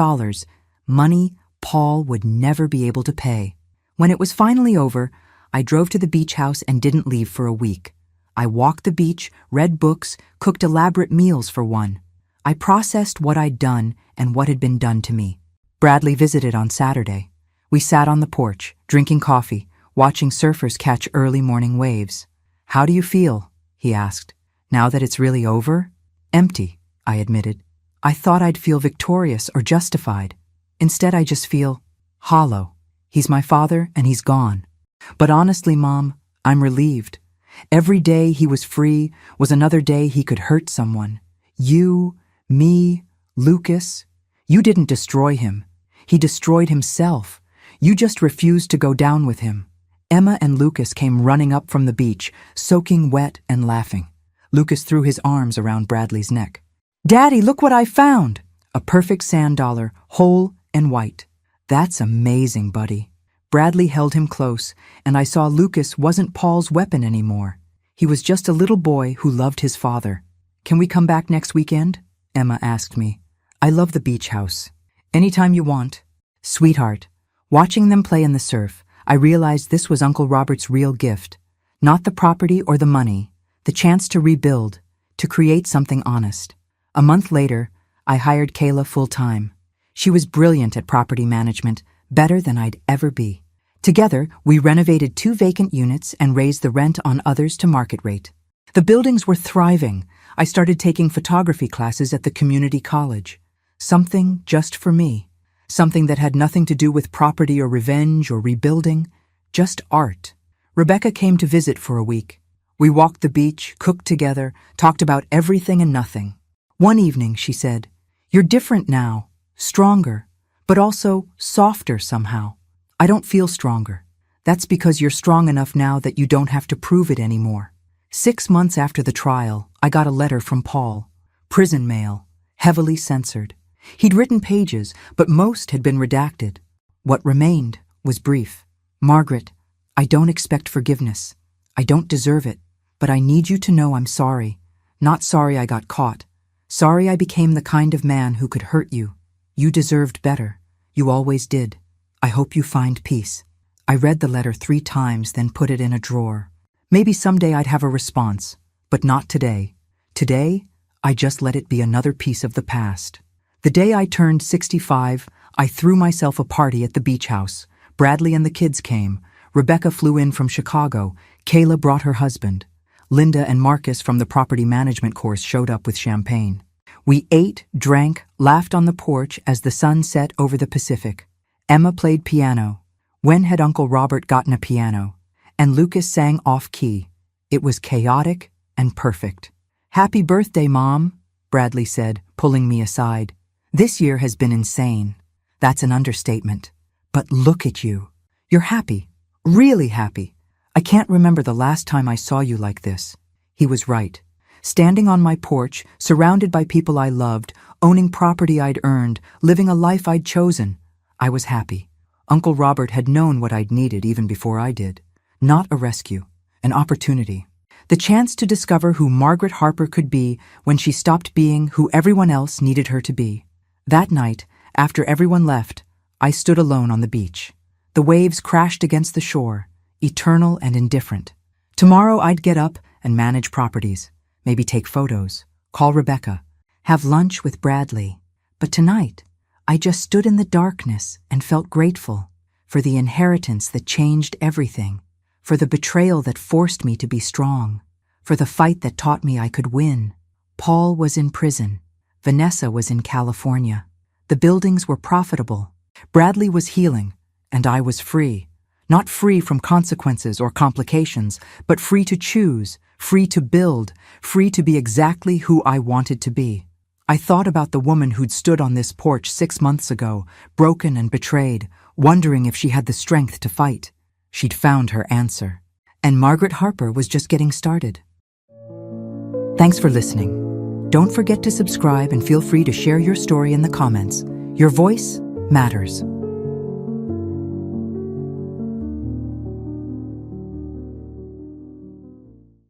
money Paul would never be able to pay. When it was finally over, I drove to the beach house and didn't leave for a week. I walked the beach, read books, cooked elaborate meals for one. I processed what I'd done and what had been done to me. Bradley visited on Saturday. We sat on the porch, drinking coffee, watching surfers catch early morning waves. "How do you feel?" he asked. "Now that it's really over?" "Empty," I admitted. "I thought I'd feel victorious or justified. Instead, I just feel hollow. He's my father and he's gone. But honestly, Mom, I'm relieved. Every day he was free was another day he could hurt someone. You, me, Lucas. You didn't destroy him. He destroyed himself. You just refused to go down with him." Emma and Lucas came running up from the beach, soaking wet and laughing. Lucas threw his arms around Bradley's neck. "Daddy, look what I found!" A perfect sand dollar, whole and white. "That's amazing, buddy." Bradley held him close, and I saw Lucas wasn't Paul's weapon anymore. He was just a little boy who loved his father. "Can we come back next weekend?" Emma asked me. "I love the beach house." "Anytime you want." "Sweetheart." Watching them play in the surf, I realized this was Uncle Robert's real gift. Not the property or the money, the chance to rebuild, to create something honest. A month later, I hired Kayla full-time. She was brilliant at property management, better than I'd ever be. Together, we renovated 2 vacant units and raised the rent on others to market rate. The buildings were thriving. I started taking photography classes at the community college. Something just for me. Something that had nothing to do with property or revenge or rebuilding, just art. Rebecca came to visit for a week. We walked the beach, cooked together, talked about everything and nothing. One evening, she said, "You're different now, stronger, but also softer somehow." "I don't feel stronger." "That's because you're strong enough now that you don't have to prove it anymore." 6 months after the trial, I got a letter from Paul. Prison mail, heavily censored. He'd written pages, but most had been redacted. What remained was brief. "Margaret, I don't expect forgiveness. I don't deserve it, but I need you to know I'm sorry. Not sorry I got caught. Sorry I became the kind of man who could hurt you. You deserved better. You always did. I hope you find peace." I read the letter 3 times, then put it in a drawer. Maybe someday I'd have a response, but not today. Today, I just let it be another piece of the past. The day I turned 65, I threw myself a party at the beach house. Bradley and the kids came. Rebecca flew in from Chicago. Kayla brought her husband. Linda and Marcus from the property management course showed up with champagne. We ate, drank, laughed on the porch as the sun set over the Pacific. Emma played piano. When had Uncle Robert gotten a piano? And Lucas sang off-key. It was chaotic and perfect. "Happy birthday, Mom," Bradley said, pulling me aside. "This year has been insane." That's an understatement. But look at you. You're happy. Really happy. "I can't remember the last time I saw you like this." He was right. Standing on my porch, surrounded by people I loved, owning property I'd earned, living a life I'd chosen, I was happy. Uncle Robert had known what I'd needed even before I did. Not a rescue, an opportunity. The chance to discover who Margaret Harper could be when she stopped being who everyone else needed her to be. That night, after everyone left, I stood alone on the beach. The waves crashed against the shore, eternal and indifferent. Tomorrow I'd get up and manage properties, maybe take photos, call Rebecca, have lunch with Bradley. But tonight, I just stood in the darkness and felt grateful for the inheritance that changed everything, for the betrayal that forced me to be strong, for the fight that taught me I could win. Paul was in prison. Vanessa was in California. The buildings were profitable. Bradley was healing, and I was free. Not free from consequences or complications, but free to choose, free to build, free to be exactly who I wanted to be. I thought about the woman who'd stood on this porch 6 months ago, broken and betrayed, wondering if she had the strength to fight. She'd found her answer. And Margaret Harper was just getting started. Thanks for listening. Don't forget to subscribe and feel free to share your story in the comments. Your voice matters.